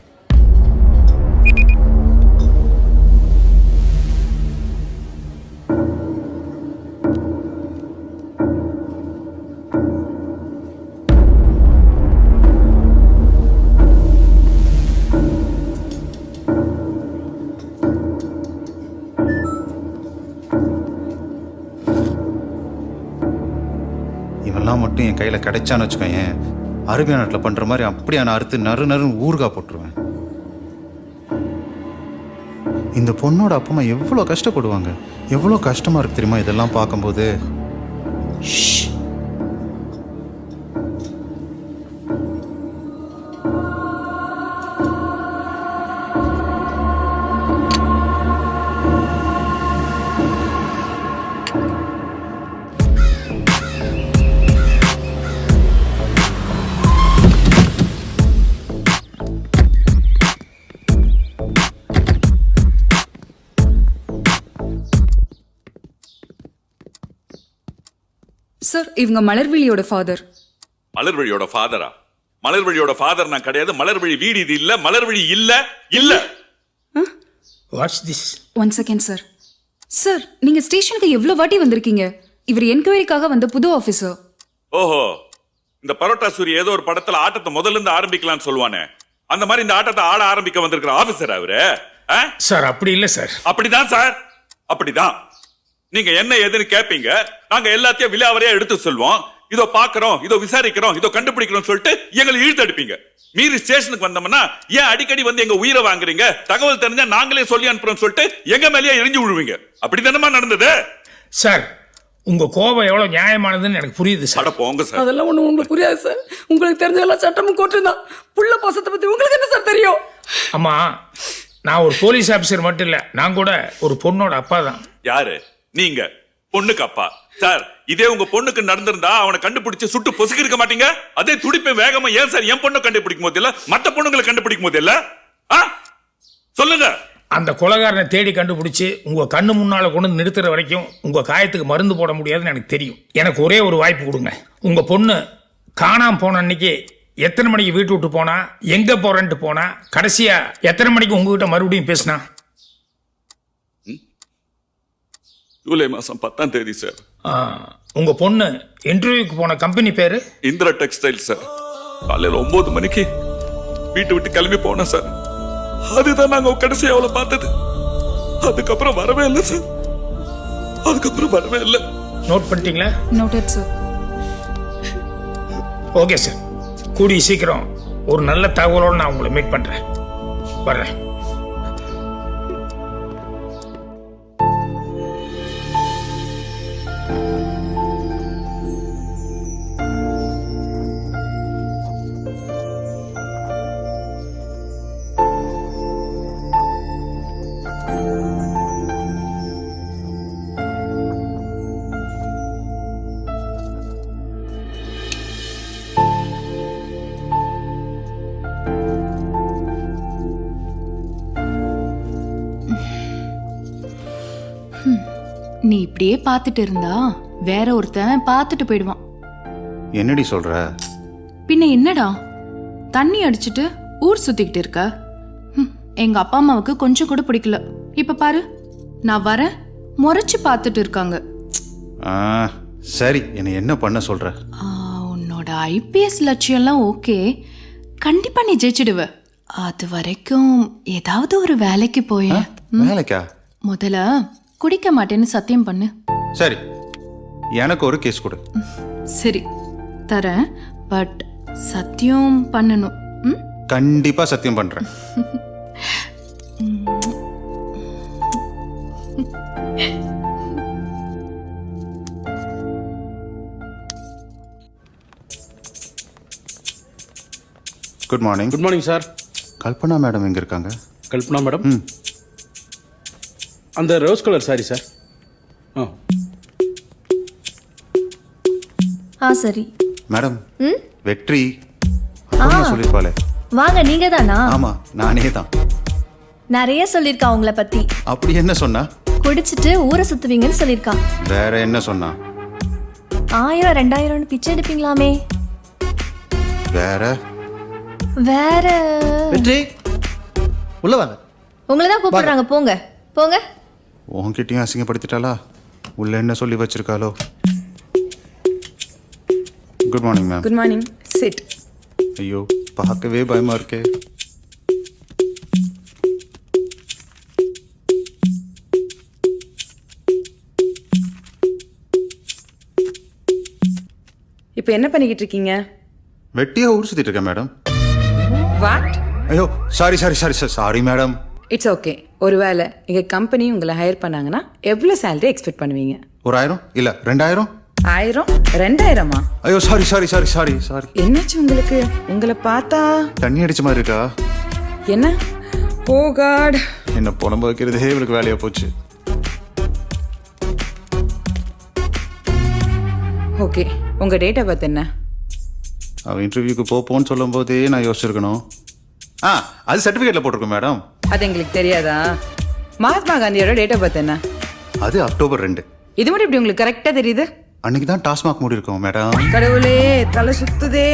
இவெல்லாம் மட்டும் என் கையில கிடைச்சான்னு வச்சுக்கோயேன், அரபியா நாட்டில் பண்ற மாதிரி அப்படியே நான் அறுத்து நறுன்னு ஊறுகா போட்டுருவேன். இந்த பொண்ணோட அப்பா அம்மா எவ்வளோ கஷ்டப்படுவாங்க, எவ்வளோ கஷ்டமா இருக்கு தெரியுமா இதெல்லாம் பார்க்கும்போது. சார், இவங்க மலர்விழியோட ஃபாதர். மலர்விழியோட ஃபாதரா? மலர்விழியோட ஃபாதர் நான் கிடையாது. மலர்விழி வீடு இது இல்ல. மலர்விழி இல்ல இல்ல. Watts this? 1 second sir. Sir, நீங்க ஸ்டேஷனுக்கு எவ்வளவு வாட்டி வந்திருக்கீங்க? இவர் என்கொயரிக்காக வந்த புது ஆபீசர். ஓஹோ, இந்த பரோட்டா சூரி ஏதோ ஒரு படத்துல ஆட்டத்தை முதல்ல இருந்து ஆரம்பிக்கலாம்னு சொல்லுவானே, அந்த மாதிரி இந்த ஆட்டத்தை ஆட ஆரம்பிக்க வந்திருக்கிற ஆபீசர் அவரு. சார் அப்படி இல்ல சார். அப்படிதான் சார், அப்படிதான். நீங்க என்ன ஏதுன்னு கேப்பீங்க, நாங்க எல்லாத்தையும் விலாவரியா எடுத்து சொல்வோம். இதோ பாக்குறோம், இதோ விசாரிக்கிறோம், இதோ கண்டுபிடிக்கிறோம் சொல்லிட்டு எங்களை இழுத்தடிப்பீங்க. மீறி ஸ்டேஷனுக்கு வந்தோம்னா ஏன் அடிக்கடி வந்து எங்க உயிரை வாங்குறீங்க, தகவல் தெரிஞ்சா நாங்களே சொல்லி அனுப்புறோம் சொல்லிட்டு எங்க மேலேயே எரிஞ்சு விழுவீங்க. அப்படி தானமா நடந்தது? சார், உங்க கோபம் எவ்வளவு நியாயமானதுன்னு எனக்கு புரியுது சார். அட போங்க சார். அதெல்லாம் ஒண்ணு உங்களுக்கு புரியாது சார். உங்களுக்கு தெரிஞ்சதெல்லாம் சட்டமும் கோர்ட்டு தான். புள்ள பாசத்தை பத்தி உங்களுக்கு என்ன சார் தெரியும்? அம்மா, நான் ஒரு போலீஸ் ஆபீசர் மட்டும் இல்ல, நான் கூட ஒரு பொண்ணோட அப்பா தான். யாரு நீங்க? பொண்ணுக்கு அப்பா சார். இதே உங்க பொண்ணுக்கு நடந்திருந்தா அவனை கண்டுபிடிச்சு சுட்டு பொசுக்கி இருக்க மாட்டீங்க. அதே துடிப்பை வேகமா ஏன் சார் என் பொண்ணை கண்டுபிடிக்கும் போது இல்ல மத்த பொண்ணுங்களை கண்டுபிடிக்கும் போது இல்ல? சொல்லுங்க. அந்த கொலைகாரனை தேடி கண்டுபிடிச்சு உங்க கண்ணு முன்னால கொண்டு வந்து நிறுத்துற வரைக்கும் உங்க காயத்துக்கு மருந்து போட முடியாதுன்னு எனக்கு தெரியும். எனக்கு ஒரே ஒரு வாய்ப்பு கொடுங்க. உங்க பொண்ணு காணாம போன அன்னைக்கு எத்தனை மணிக்கு வீட்டு விட்டு போனா, எங்க போறேன்ட்டு போனா, கடைசியா எத்தனை மணிக்கு உங்ககிட்ட மறுபடியும் பேசினா? ஜூலை மாசம் 10ஆம் தேதி சார். உங்க பொண்ணு இன்டர்வியூக்கு போன கம்பெனி பேரு? Indira textile sir. காலையில 9 மணிக்கு வீட்டு விட்டு கிளம்பி போன சார். அதுதான் நாங்க கடைசி அவளை பார்த்தது. அதுக்கப்புறம் வரவே இல்லை சார். அதுக்கப்புறம் வரவே இல்லை. நோட் பண்ணிட்டீங்களா? Noted sir. Okay sir. கூடிய சீக்கிரம் ஒரு நல்ல தகவலோடு நான் உங்களை மீட் பண்றேன். வர்றேன். நீ இப்படியே பார்த்துட்டு இருந்தா வேற ஒருத்தன் பார்த்துட்டு போயிடுவான். என்னடி சொல்ற? பின்ன என்னடா, தண்ணி அடிச்சிட்டு ஊர் சுத்திக்கிட்டு இருக்க? எங்க அப்பா அம்மாவுக்கு கொஞ்சம் கூட பிடிக்கல. இப்ப பாரு, நான் வரேன் முறைச்சு பார்த்துட்டு இருக்காங்க. சரி, என்ன பண்ண சொல்ற? உன்னோட ஐபிஎஸ் லட்சியம்லாம் ஓகே, கண்டிப்பா நீ ஜெயிச்சிடுவ. அது வரைக்கும் ஏதாவது ஒரு வேலைக்கு போய. வேலைக்கா? முதல்ல குடிக்க மாட்டேன்னு சத்தியம் பண்ணு. சரி, எனக்கு ஒரு கேஸ் கொடு. சரி தரேன், பட் சத்தியம் பண்ணணும். கண்டிப்பா சத்தியம் பண்றேன். Good morning. Good morning sir. Kalpana madam எங்க இருக்காங்க? கல்பனா மேடம் அந்த ரோஸ் கலர் சாரி சார். சரி மேடம். வெற்றி சொல்லிருப்பாளே. வாங்க, நீங்க தானா? ஆமா, நானே தான். நிறைய சொல்லிருக்கா உங்களை பத்தி. அப்படி என்ன சொன்னா? குடிச்சிட்டு ஊரை சுத்துவீங்கன்னு சொல்லிருக்கா. வேற என்ன சொன்னா? 1000 2000 பிச்சை எடுப்பீங்களாமே. வேற வேற வெற்றி உள்ள வாங்க. உங்களை தான் கூப்பிடுறாங்க, போங்க போங்க. உன்கிட்டயும் அசிங்கப்படுத்திட்டாளா? உள்ள என்ன சொல்லி வச்சிருக்காளோ? Good morning ma'am. Good morning. Sit. ஐயோ, பார்க்கவே பயமா இருக்கே. இப்போ என்ன பண்ணிக்கிட்டு இருக்கீங்க? வெட்டியா ஊர் சுத்திட்டு இருக்கேன் மேடம். வாட்? ஐயோ, சாரி மேடம். It's okay. ஒருவேளை எங்க கம்பெனி உங்களை ஹையர் பண்ணாங்கன்னா எவ்வளவு சேலரி எக்ஸ்பெக்ட் பண்ணுவீங்க? ஒரு 1000 இல்ல 2000. 1000 2000-ஆ? ஐயோ, சாரி. என்னாச்சு உங்களுக்கு? உங்களை பார்த்தா தண்ணி அடிச்ச மாதிரி இருக்கா? என்ன? ஓ காட். என்ன புலம்ப வைக்கிறதே இவளுக்கு வேலையா போச்சு. ஓகே, உங்க டேட் ஆஃப் பர்த் என்ன? அவன் இன்டர்வியூக்கு போப்போன்னு சொல்லும் போதே நான் யோசிச்சிருக்கணும். அது சர்டிஃபிகேட்ல போட்டிருக்கோம் மேடம். அது எங்களுக்கு தெரியாதா? மகாத்மா காந்தியோட டேட் ஆஃப் பர்த் என்ன? அது அக்டோபர் 2. இது மட்டும் இப்படி உங்களுக்கு கரெக்டா தெரியுது? அன்னைக்கு தான் டாஸ்மாக் மூடி இருக்கோம் மேடம். கடவுளே, தலை சுத்துதே.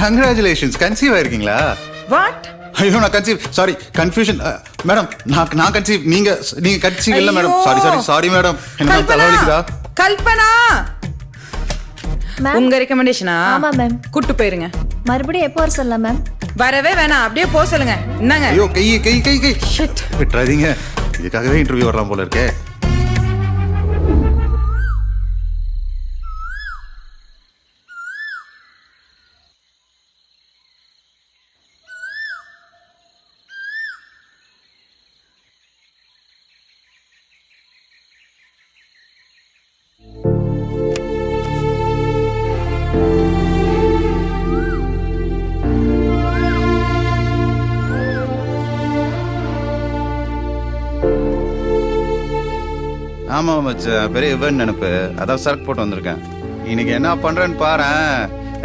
கங்க்ராச்சுலேஷன்ஸ். கன்சீவ் ஆயிருக்கீங்களா? வாட்? ஐயோ, நான் கன்சீவ். Sorry, confusion madam. நான் கன்சீவ். நீங்க கன்சீவ் இல்ல மேடம். Sorry madam. என்ன தலைவலிக்குதா? கல்பனா, உங்க ரெக்கமெண்டேஷனா? ஆமா மேம். கூட்டு போயிருங்க. மறுபடியும் எப்போ வர சொல்லலாம் மேம்? வரவே வேணாம், அப்படியே போக சொல்லுங்க. என்னங்க? ஐயோ, கை விட்டுறாதீங்க. இதுக்காகவே இன்டர்வியூ வரலாம் போல இருக்கே. ஆமா மச்சான், பெரிய இவன் நினைப்பு. அதான் சரக்கு போட்டு வந்திருக்கேன். இன்னைக்கு என்ன பண்றேன்னு பாரு.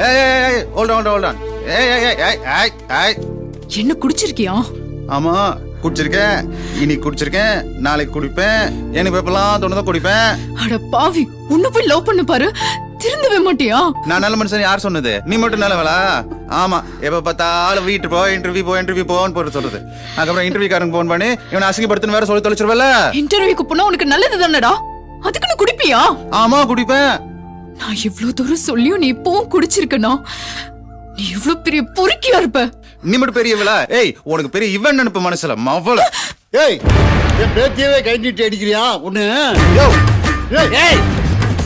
ஏய் ஹோல்ட் ஆன். ஏய் என்ன குடிச்சிருக்கியா? ஆமா குடிச்சிருக்கேன். இன்னைக்கு குடிச்சிருக்கேன், நாளைக்கு குடிப்பேன். எனக்கு எப்பெல்லாம் தோணுதான் குடிப்பேன். அட பாவி, உன்னை போய் லவ் பண்ண பாரு, திருந்தவே மாட்டியா? நான் நல்ல மனுஷன் யார் சொன்னது? நீ மட்டும் நல்லவளா? ஆமா, எப்ப பார்த்தாலும் வீட்டு போ, இன்டர்வியூ போன்னு போட்டு சொல்றது. அதுக்கப்புறம் இன்டர்வியூக்காரங்க போன் பண்ணி இவனை அசிங்கப்படுத்துன்னு வேற சொல்லி தொலைச்சிருவல. இன்டர்வியூக்கு போனா உனக்கு நல்லது தானடா, அதுக்கு நீ குடிப்பியா? ஆமா குடிப்பேன். நான் இவ்ளோ தூரம் சொல்லியும் நீ இப்பவும் குடிச்சிருக்கனா? நீ இவ்ளோ பெரிய பொறுக்கியா இருப்ப. நீ மட்டும் பெரியவளா? ஏய், உனக்கு பெரிய இவன் நினைப்பு மனசுல மவள. ஏய், என் பேத்தியவே கை நீட்டி அடிக்கிறியா ஒண்ணு? ஏய்,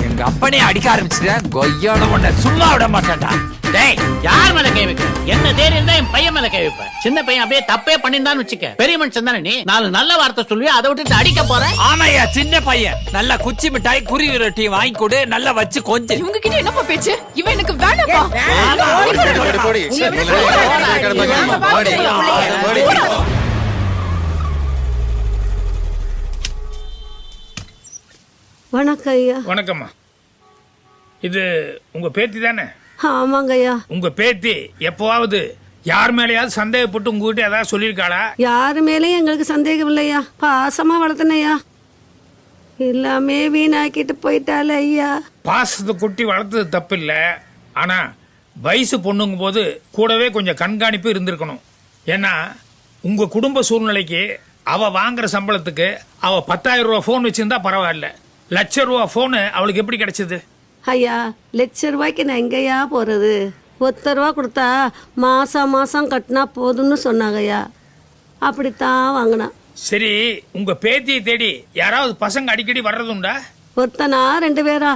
எங்க அப்பனே அடிக்க ஆரம்பிச்சுட்டேன். கொய்யோட உன்னை சும்மா விட மாட்டேன்டா. டேய், யார் மேல கை வைக்க? என்ன தைரியம் தான் என் பையன் மேல கை வைப்பேன். சின்ன பையன் அப்படியே தப்பே பண்ணிருந்தான்னு வச்சுக்க, பெரிய மனுஷன் தானே நீ. 4 நல்ல வார்த்தை சொல்லுவியா, அதை விட்டுட்டு அடிக்க போற? ஆமாய்யா, சின்ன பையன். நல்ல குச்சி மிட்டாய் குருவி ரொட்டி வாங்கி கொடு, நல்லா வச்சு கொஞ்சம். இவங்க கிட்ட என்னப்பா பேச்சு? இவன் எனக்கு வேணாப்பா. வணக்கம் ஐயா. வணக்கம்மா. இது உங்க பேத்தி தானே? ஆமாங்க ஐயா. உங்க பேத்தி எப்பவாவது யார் மேலேயாவது சந்தேகப்பட்டு உங்ககிட்ட ஏதாவது சொல்லியிருக்காளா? யாரு மேலேயும் எங்களுக்கு சந்தேகம் இல்லையா, பாசமா வளர்த்தனையா. எல்லாமே வீணாக்கிட்டு போயிட்டாலே ஐயா. பாசத்தை கொட்டி வளர்த்தது தப்பு இல்லை, ஆனா வயசு பொண்ணுங்கும் போது கூடவே கொஞ்சம் கண்காணிப்பு இருந்திருக்கணும். ஏன்னா உங்க குடும்ப சூழ்நிலைக்கு அவ வாங்குற சம்பளத்துக்கு அவ 10,000 ரூபா போன் வச்சிருந்தா பரவாயில்ல, ₹1,00,000 போனு அவளுக்கு எப்படி கிடைச்சது? ஐயா, ₹1,00,000 நான் எங்கேயா போறது? ₹1 கொடுத்தா மாசம் கட்டினா போதும்னு சொன்னாங்க ஐயா. அப்படித்தான் வாங்கினா. சரி, உங்க பேத்தியை தேடி யாராவது பசங்க அடிக்கடி வர்றதுண்டா? ஒருத்தனா 2 பேரா?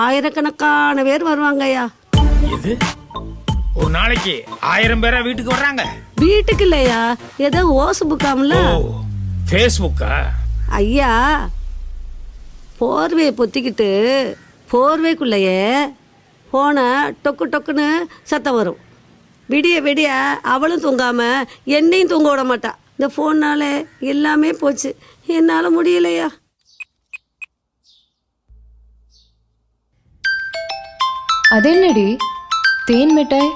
ஆயிரக்கணக்கான பேர் வருவாங்க ஐயா. இது ஒரு நாளைக்கு 1000 பேரா வீட்டுக்கு வர்றாங்க? வீட்டுக்கு இல்லையா, ஏதோ ஓசு புக்காமல. ஃபேஸ்புக்கா? ஐயா, போர்வையை பொத்திக்கிட்டு போர்வைக்குள்ளையே போன டொக்கு டொக்குன்னு சத்தம் வரும். விடிய அவளும் தூங்காம என்னையும் தூங்க விட மாட்டா. இந்த போன்னால எல்லாமே போச்சு, என்னால முடியலையா. அது என்னடி தேன் மிட்டாய்?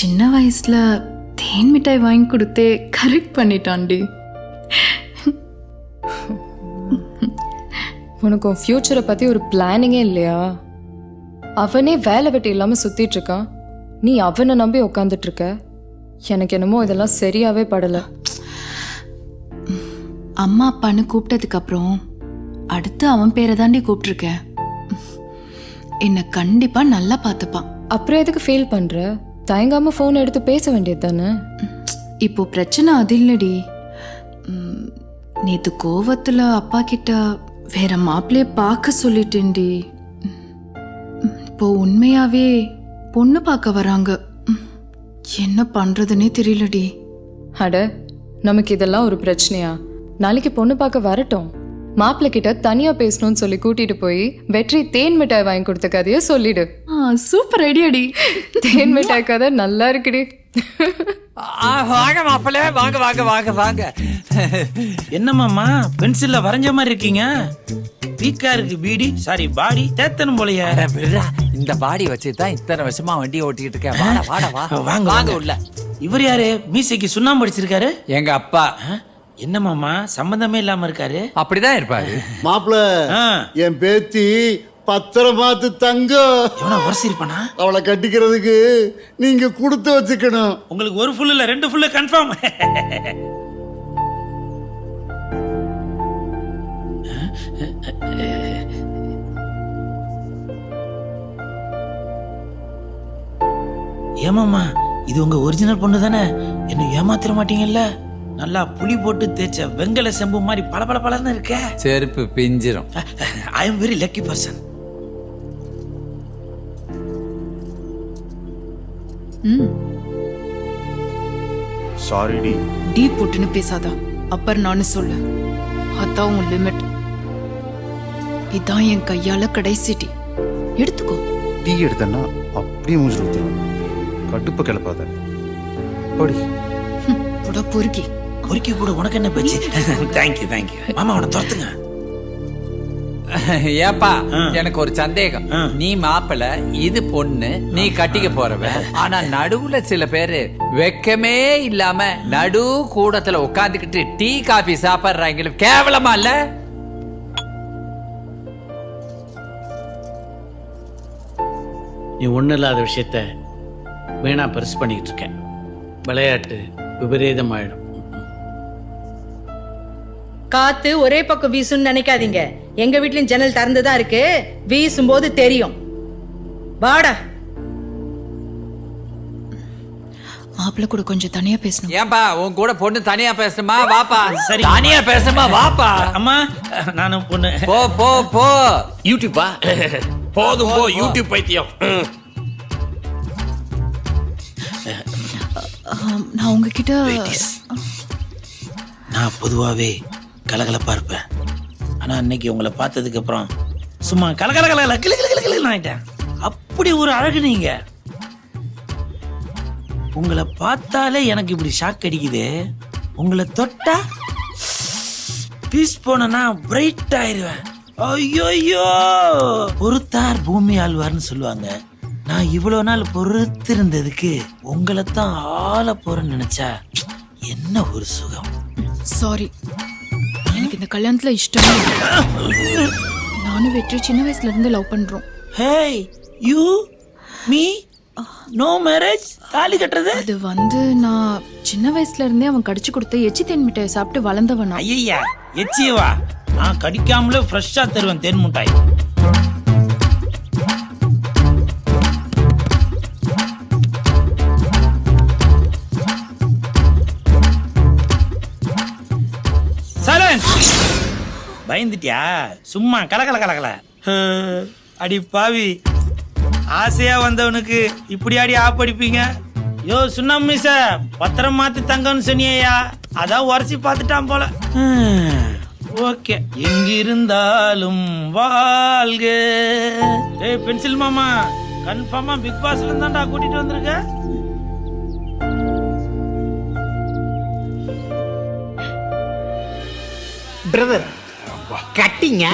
சின்ன வயசுல தேன் மிட்டாய் வாங்கி கொடுத்தே கரெக்ட் பண்ணிட்டான்டி. உனக்கு உன் ஃபியூச்சரை பத்தி ஒரு பிளானிங்கே இல்லையா? அவனே வேலை வெட்டி இல்லாம சுத்திட்டு இருக்கான், நீ அவனை நம்பி உட்காந்துட்டு இருக்க. எனக்கு என்னமோ இதெல்லாம் சரியாவே படல. அம்மா அப்பான்னு கூப்பிட்டதுக்கு அப்புறம் அடுத்து அவன் பேரை தாண்டி கூப்பிட்டுருக்கேன். என்னை கண்டிப்பா நல்லா பார்த்துப்பான். அப்புறம் எதுக்கு ஃபீல் பண்ற? தயங்காம போன் எடுத்து பேச வேண்டியது தானே. இப்போ பிரச்சனை அது இல்லடி. நேத்து கோவத்துல அப்பா கிட்ட வேற மாப்பிள்ளைய பார்க்க சொல்லிட்டேன்டி. இப்போ உண்மையாவே பொண்ணு பார்க்க வராங்க. என்ன பண்றதுன்னே தெரியலடி. அட, நமக்கு இதெல்லாம் ஒரு பிரச்சனையா? நாளைக்கு பொண்ணு பார்க்க வரட்டும், மாப்பிள்ளை கிட்ட தனியா பேசணும்னு சொல்லி கூட்டிட்டு போய் வெற்றி தேன் மிட்டாய் வாங்கி கொடுத்த கதையை சொல்லிடு. சூப்பர் ஐடியாடி. தேன் மிட்டாய் கதை நல்லா இருக்குடி. வாங்க மாப்பிள்ள, வாங்க வாங்க வாங்க வாங்க. என்னமாமா பென்சில்ல வரைஞ்ச மாதிரி இருக்கீங்க? வீக்கா இருக்கு பீடி, சாரி பாடி தேத்தனும் போலயே. இந்த பாடி வச்சுதான் இத்தனை வருஷமா வண்டி ஓட்டிட்டு இருக்கேன். வாடா வாடா வா. வாங்க வாங்க உள்ள. இவர் யாரு? மீசைக்கு சுண்ணாம்பு அடிச்சிருக்காரு? எங்க அப்பா. என்ன மாமா சம்பந்தமே இல்லாம இருக்காரு? அப்படிதான் இருப்பாரு. மாப்பிள்ள, என் பேத்தி பத்திரமாத்து தங்கம். எவனா வரிசிருப்பானா? அவளை கட்டிக்கிறதுக்கு நீங்க கொடுத்து வச்சுக்கணும். உங்களுக்கு ஒரு ஃபுல் இல்ல 2 ஃபுல் கன்ஃபார்ம். ஏமாமா, இது உங்க ஒரிஜினல் பொண்ணு தானே? என்ன ஏமாத்திர மாட்டீங்கல்ல? நல்லா புளி போட்டு தேய்ச்ச வெங்கல செம்பு மாதிரி பளபளன்னு இருக்க. செருப்பு பிஞ்சிரும். I am very lucky person. Sorry டி. டீ போட்டுன்னு பேசாதா, அப்பர் நானு சொல்லு. அதான் உன் லிமிட். இதான் என் கையால கடைசி டீ. எடுத்துக்கோ. டீ எடுத்தேன்னா அப்படியே மூஞ்சி ஊத்துவேன். கடுப்ப கிளப்பாத. ஓடி கூட பொறுக்கி பொறுக்கி கூட உனக்கு என்ன பேச்சு? Thank you thank you. மாமா அவனை துரத்துங்க. ஏப்பா எனக்கு ஒரு சந்தேகம். நீ மாப்பிள்ள, இது பொண்ணு, நீ கட்டிக்க போறவ. ஆனா நடுவுல சில பேரு வெக்கமே இல்லாம நடு கூடத்துல உட்காந்துக்கிட்டு டீ காபி சாப்பிடுறாங்க. கேவலமா இல்ல? நீ ஒன்றும் இல்லாத விஷயத்த வீணா பெருசு பண்ணிக்கிட்டு இருக்கேன். விளையாட்டு விபரீதமாயிடும். காத்து ஒரே பக்கம் வீசுன்னு நினைக்காதீங்க. எங்க வீட்லயும் ஜன்னல் திறந்துதான் இருக்கு, வீசும் போது தெரியும். வாடா. மாப்பிள்ள கூட கொஞ்சம் தனியா பேசணும். ஏன்பா உன் கூட பொண்ணு தனியா பேசணுமா? வாப்பா. சரி தனியா பேசணுமா? வாப்பா. அம்மா நானும் பொண்ணு. போ போ போ. யூடியூப்பா? போதும் போ, யூடியூப் பைத்தியம். நான் உங்ககிட்ட நான் பொதுவாகவே கலகலப்பா இருப்பேன். ஆனா அன்னைக்கு உங்களை பார்த்ததுக்கு அப்புறம் சும்மா கலகல கிளு ஆயிட்டேன். அப்படி ஒரு அழகு நீங்க. உங்களை பார்த்தாலே எனக்கு இப்படி ஷாக் அடிக்குது. உங்களை தொட்டா பீஸ் போனா பிரைட் ஆயிருவேன். ஐயோ, பொறுத்தார் பூமி ஆழ்வார்னு சொல்லுவாங்க. நான் இவ்வளவு நாள் பொறுத்து இருந்ததுக்கு உங்களை தான் ஆள போறேன்னு நினைச்சா என்ன ஒரு சுகம். சாரி, எனக்கு இந்த கல்யாணத்துல இஷ்டம். நானும் வெற்றி சின்ன வயசுல இருந்து லவ் பண்றோம். Hey you me no marriage. தாலி கட்டுறது அது வந்து நான் சின்ன வயசுல இருந்தே அவன் கடிச்சு கொடுத்த எச்சி தேன் மிட்டாயை சாப்பிட்டு வளர்ந்தவனா. ஐயா எச்சியவா? நான் கடிக்காமலே ஃப்ரெஷ்ஷா தருவேன் தேன் மிட்டாய். பயந்துட்டியா? சும்மா கலகல. அடி பாவி, ஆசையா வந்தவனுக்கு இப்படி அடி ஆப்படிப்பீங்க. யோ சுண்ணாம்பு மீச, பத்திரம் மாத்தி தங்கன்னு சொன்னியா, அதான் உரசி பார்த்துட்டான் போல. ஓகே, எங்கிருந்தாலும் வாழ்க. ஏய் பென்சில் மாமா, கன்ஃபார்மா பிக் பாஸ்ல இருந்தாண்டா கூட்டிட்டு வந்திருக்க. பிரதர் கட்டிங்க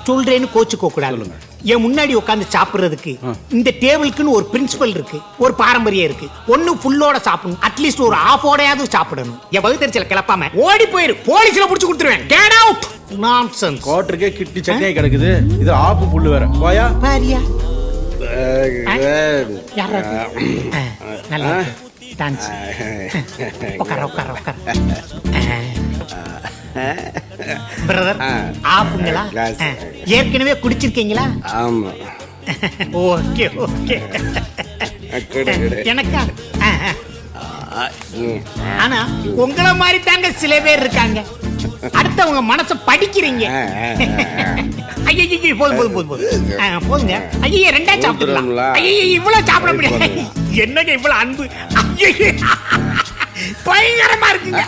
சொல்றேன்னு கோச்சுக்க கூடாது. என் முன்னாடி உட்காந்து சாப்பிடுறதுக்கு இந்த டேபிளுக்குன்னு ஒரு பிரின்சிபல் இருக்கு, ஒரு பாரம்பரியம் இருக்கு. ஒண்ணு ஃபுல்லோட சாப்பிடணும், அட்லீஸ்ட் ஒரு ஆஃபோடையாவது சாப்பிடணும். என் பகுத்தறிச்சல கிளப்பாம ஓடி போயிரு, போலீஸ்ல புடிச்சு கொடுத்துருவேன். Get out. நான்சென்ஸ். கோட்டருக்கே கிட்டி சட்னியை கிடக்குது, இது ஆப்பு புல்லு வேற. போயா பாரியா யாரா நல்லா டான்ஸ். உட்கார பிரதர், ஆப்புங்களா? ஏற்கனவே குடிச்சிருக்கீங்களா? ஆமா. Okay okay. எனக்கா? ஆனா உங்களை மாதிரி தாங்க சில பேர் இருக்காங்க, அடுத்தவங்க மனச படிக்கிறீங்க. ஐயோ போதும் போதுங்க. ஐயோ ரெண்டா சாப்பிடலாம். ஐயோ இவ்வளவு சாப்பிட முடியாது. என்னங்க இவ்வளவு அன்பு? பயங்கரமா இருக்குங்க.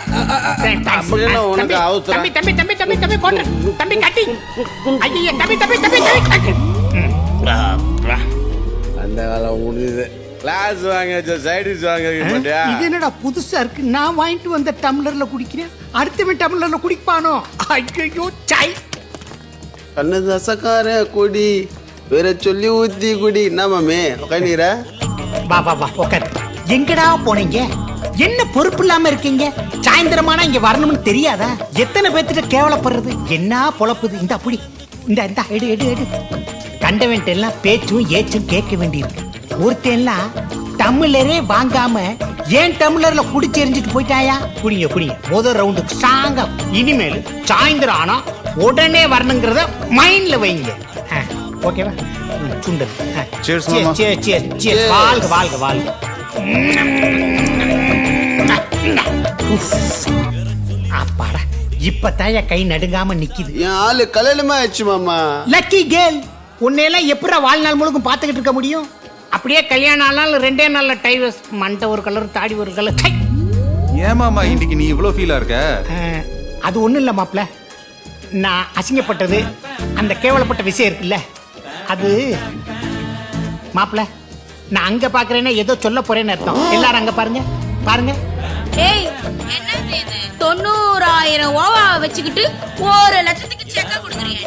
உனக்கு அவசரம். தம்பி போட்டு தம்பி கட்டி. ஐயோ தம்பி. அந்த காலம் முடியுது. கிளாஸ் வாங்க, சைடிஸ் வாங்க. இது என்னடா புதுசா இருக்கு? நான் வாங்கிட்டு வந்த டம்ளர்ல குடிக்கிறேன், அடுத்தவன் டம்ளர்ல குடிப்பானோ? ஐயோ சாய். கண்ணு தசக்கார குடி, வேற சொல்லி ஊத்தி குடி. என்ன மாமே உட்காந்துற? வா உட்காரு. எங்கடா போனீங்க? என்ன பொறுப்பு இல்லாம இருக்கீங்க? சாயந்தரமானா இங்க வரணும்னு தெரியாதா? எத்தனை பேர்த்திட்ட கேவலப்படுறது? என்ன பொழப்புது? இந்த அப்படி இந்த எடு. கண்டவன்ட்டு எல்லாம் பேச்சும் ஏச்சும் கேட்க வேண்டியிருக்கு. ஒருத்தெல்லாம் டம்ளரே வாங்காம ஏன் டம்ளர்ல குடிச்சு எரிஞ்சிட்டு போயிட்டாயா? குடிங்க முதல் ரவுண்டுக்கு ஸ்ட்ராங்கா. இனிமேல் சாயந்தரம் ஆனா உடனே வரணுங்கிறத மைண்ட்ல வைங்க. ஓகேவா? சுண்டல். வாழ்க. அப்பாடா, இப்பதான் என் கை நடுங்காம நிக்குது. என் ஆளு கல்யாணமா ஆயிடுச்சு மாமா. Lucky girl. உன்னையெல்லாம் எப்படா வாழ்நாள் முழுக்கும் பார்த்துக்கிட்டு இருக்க முடியும்? அப்படியே கல்யாணம் ஆனாலும் 2 நாள்ல டைவர்ஸ். மண்டை ஒரு கலர், தாடி ஒரு கலர். ஏமாமா இன்னைக்கு நீ இவ்வளவு ஃபீலா இருக்க? அது ஒண்ணும் இல்ல மாப்ள, நான் அசிங்கப்பட்டது, அந்த கேவலப்பட்ட விஷயம் இருக்குல்ல, அது மாப்ள நான் அங்க பாக்குறேன்னா ஏதோ சொல்ல போறேன்னு அர்த்தம். எல்லாரும் அங்க பாருங்க. பாருங்க. ஏய் என்னது இது 90,000 ஓவா வச்சுக்கிட்டு 1 லட்சத்துக்கு செக்க கொடுக்குறீங்க.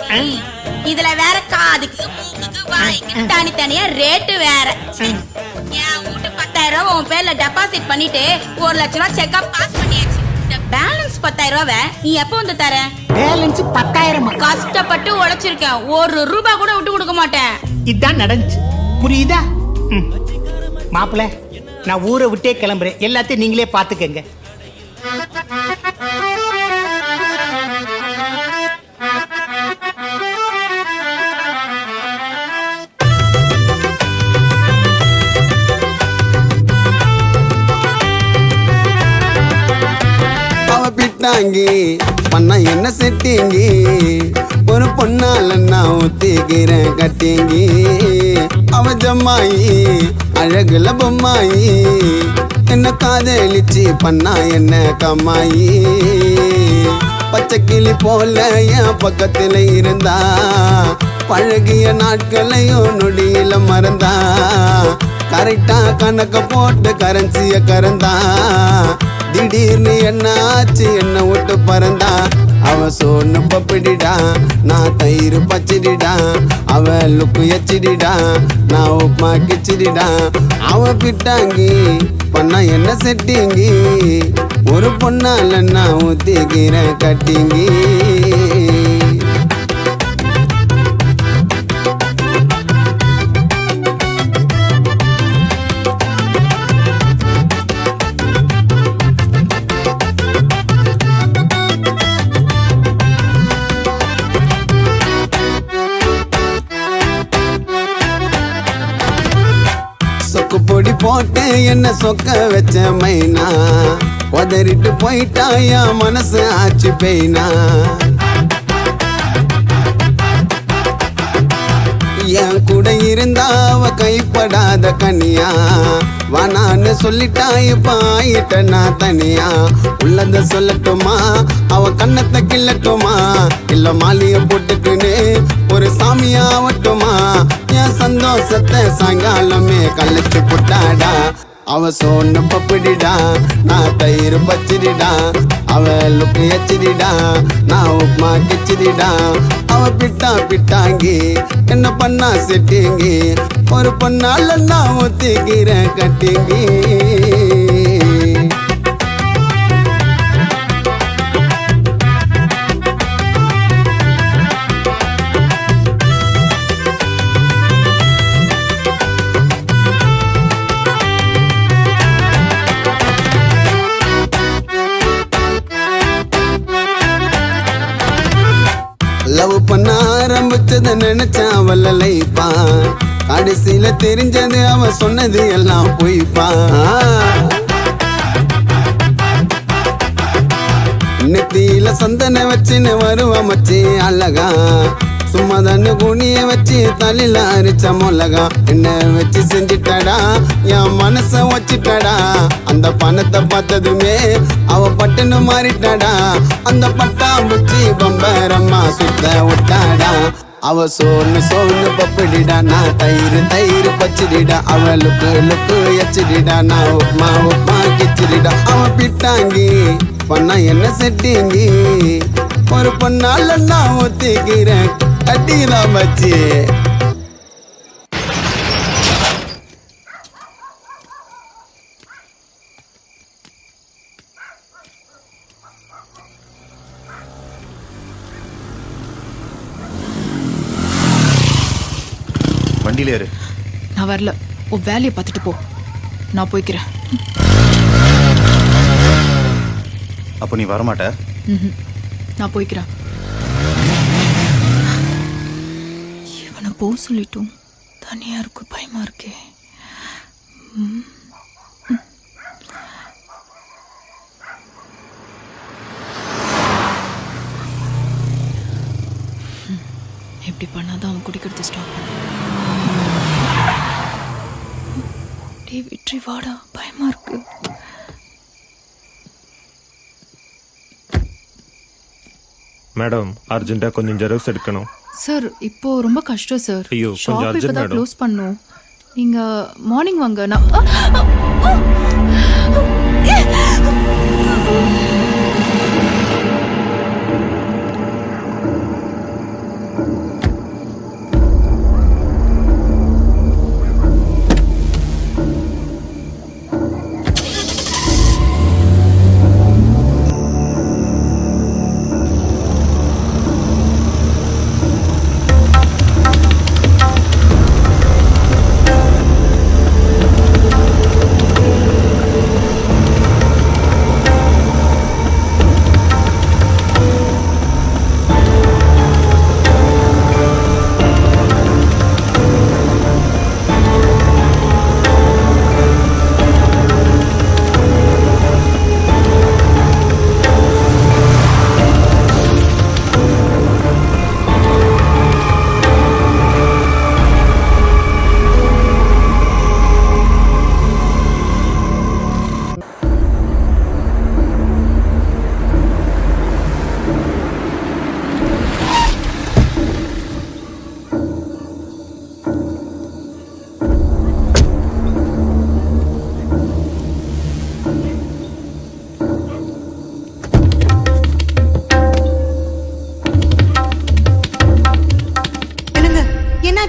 இதுல வேற காதுக்கு மூக்குக்கு வாய்க்கு தனித்தனியா ரேட்டு வேற. என் வீட்டு 10,000 உன் பேர்ல டெபாசிட் பண்ணிட்டு 1 லட்சம் ரூபாய் செக்கா பாஸ் பண்ணியாச்சு. இந்த பேலன்ஸ் 10,000 நீ எப்ப வந்து தர? பேலன்ஸ் 10,000. கஷ்டப்பட்டு உழைச்சிருக்கேன், 1 ரூபாய் கூட விட்டு கொடுக்க மாட்டேன். இதான் நடந்துச்சு, புரியுதா? மாப்பிள்ள, நான் ஊரை விட்டே கிளம்புறேன். எல்லாத்தையும் நீங்களே பாத்துக்கங்க. அவ பிட்டாங்கி பண்ண என்ன செட்டிங்கி, ஒரு பொண்ணால நான் ஊத்திக்கிறேன் கட்டிங்கி. அவ ஜம்மாயி அழகுல பொம்மாயி, என்ன காதலிச்சு பண்ணா என்ன கம்மாயி. பச்சை கிளி போல என் பக்கத்துல இருந்தா, பழகிய நாட்களையும் நொடியில மறந்தா. கரெக்டா கணக்க போட்டு கரன்சிய கறந்தா, திடீர்னு என்ன ஆச்சு என்ன விட்டு பறந்தா. அவ சோன்னு பப்பிடிடா, நான் தயிர் பச்சிடிடா. அவ லுக்கு எச்சிடிடா, நான் உப்மா கிச்சிடிடா. அவ பிட்டாங்கி பண்ணா என்ன செட்டிங்கி, ஒரு பொண்ணால நான் ஊத்திக்கிறேன் கட்டிங்கி. சொக்கு பொடி போட்டு என்ன சொக்க வச்ச மைனா, உதறிட்டு போயிட்டா என் மனசு ஆச்சு பெயினா. என் கூட இருந்தா அவ கைப்படாத கனியா, வானான்னு சொல்லிட்டா இப்ப ஆயிட்ட நான் தனியா. உள்ளத சொல்லட்டுமா, அவ கண்ணத்தை கிள்ளட்டுமா, இல்ல மாலிய போட்டுக்குன்னு ஒரு சாமியா ஆவட்டுமா. என் சந்தோஷத்தை சாயங்காலமே கழிச்சு புட்டாடா. அவ சோன்னு பப்பிடிடா, நான் தயிர் பச்சிடிடா. அவ லுக்கு எச்சிடிடா, நான் உப்மா கிச்சிடிடா. அவ பிட்டா பிட்டாங்கி என்ன பண்ணா செட்டிங்கி, ஒரு பொண்ணால நான் ஊத்திக்கிறேன் கட்டிங்கி. லவ் பண்ண ஆரம்பிச்சத நினைச்சா அவள லைப்பா, கடைசியில தெரிஞ்சது அவ சொன்னது எல்லாம் பொய்ப்பா. நெத்தியில சந்தன வச்சுன்னு வருவ மச்சி அழகா, சும்மா தண்ணு குனிய வச்சு தலையில அரிச்ச மொளகா. என்ன வச்சு செஞ்சிட்டடா, என் மனச வச்சிட்டடா. அந்த பணத்தை பார்த்ததுமே அவ பட்டுன்னு மாறிட்டாடா. அந்த பட்டாம்பூச்சி பம்பரம்மா சுத்த விட்டாடா. அவ சோன்னு சோன்னு பப்பிடிடா, நான் தயிர் தயிர் பச்சிடிடா. அவ லுக்கு லுக்கு எச்சிடிடா, நான் உப்மா உப்மா கிச்சிடிடா. அவ பிட்டாங்கி பண்ணா என்ன செட்டிங்கி, ஒரு பொண்ணால நான் ஊத்திக்கிறேன் கட்டிக்கலாம் மச்சி. வண்டியில ஏறு. நான் வரல, உன் வேலையை பார்த்துட்டு போ, நான் போய்க்கிறேன். அப்ப நீ வரமாட்ட? நான் போய்க்கிறேன். இவனை போக சொல்லிட்டும் தனியா இருக்கு, பயமா இருக்கே. எப்படி பண்ணாதான் அவன் குடிக்கிறது ஸ்டாப். டே விட்ரி வாடா, பயமா இருக்கு. மேடம், அர்ஜென்ட்டா கொஞ்சம் ஜெராக்ஸ் எடுக்கணும். சார் இப்போ ரொம்ப கஷ்டம் சார். ஐயோ, கொஞ்சம் ஷாப் அர்ஜென்ட் இப்பதான் மேடம். க்ளோஸ் பண்ணோம். நீங்க மார்னிங் வாங்க. நான்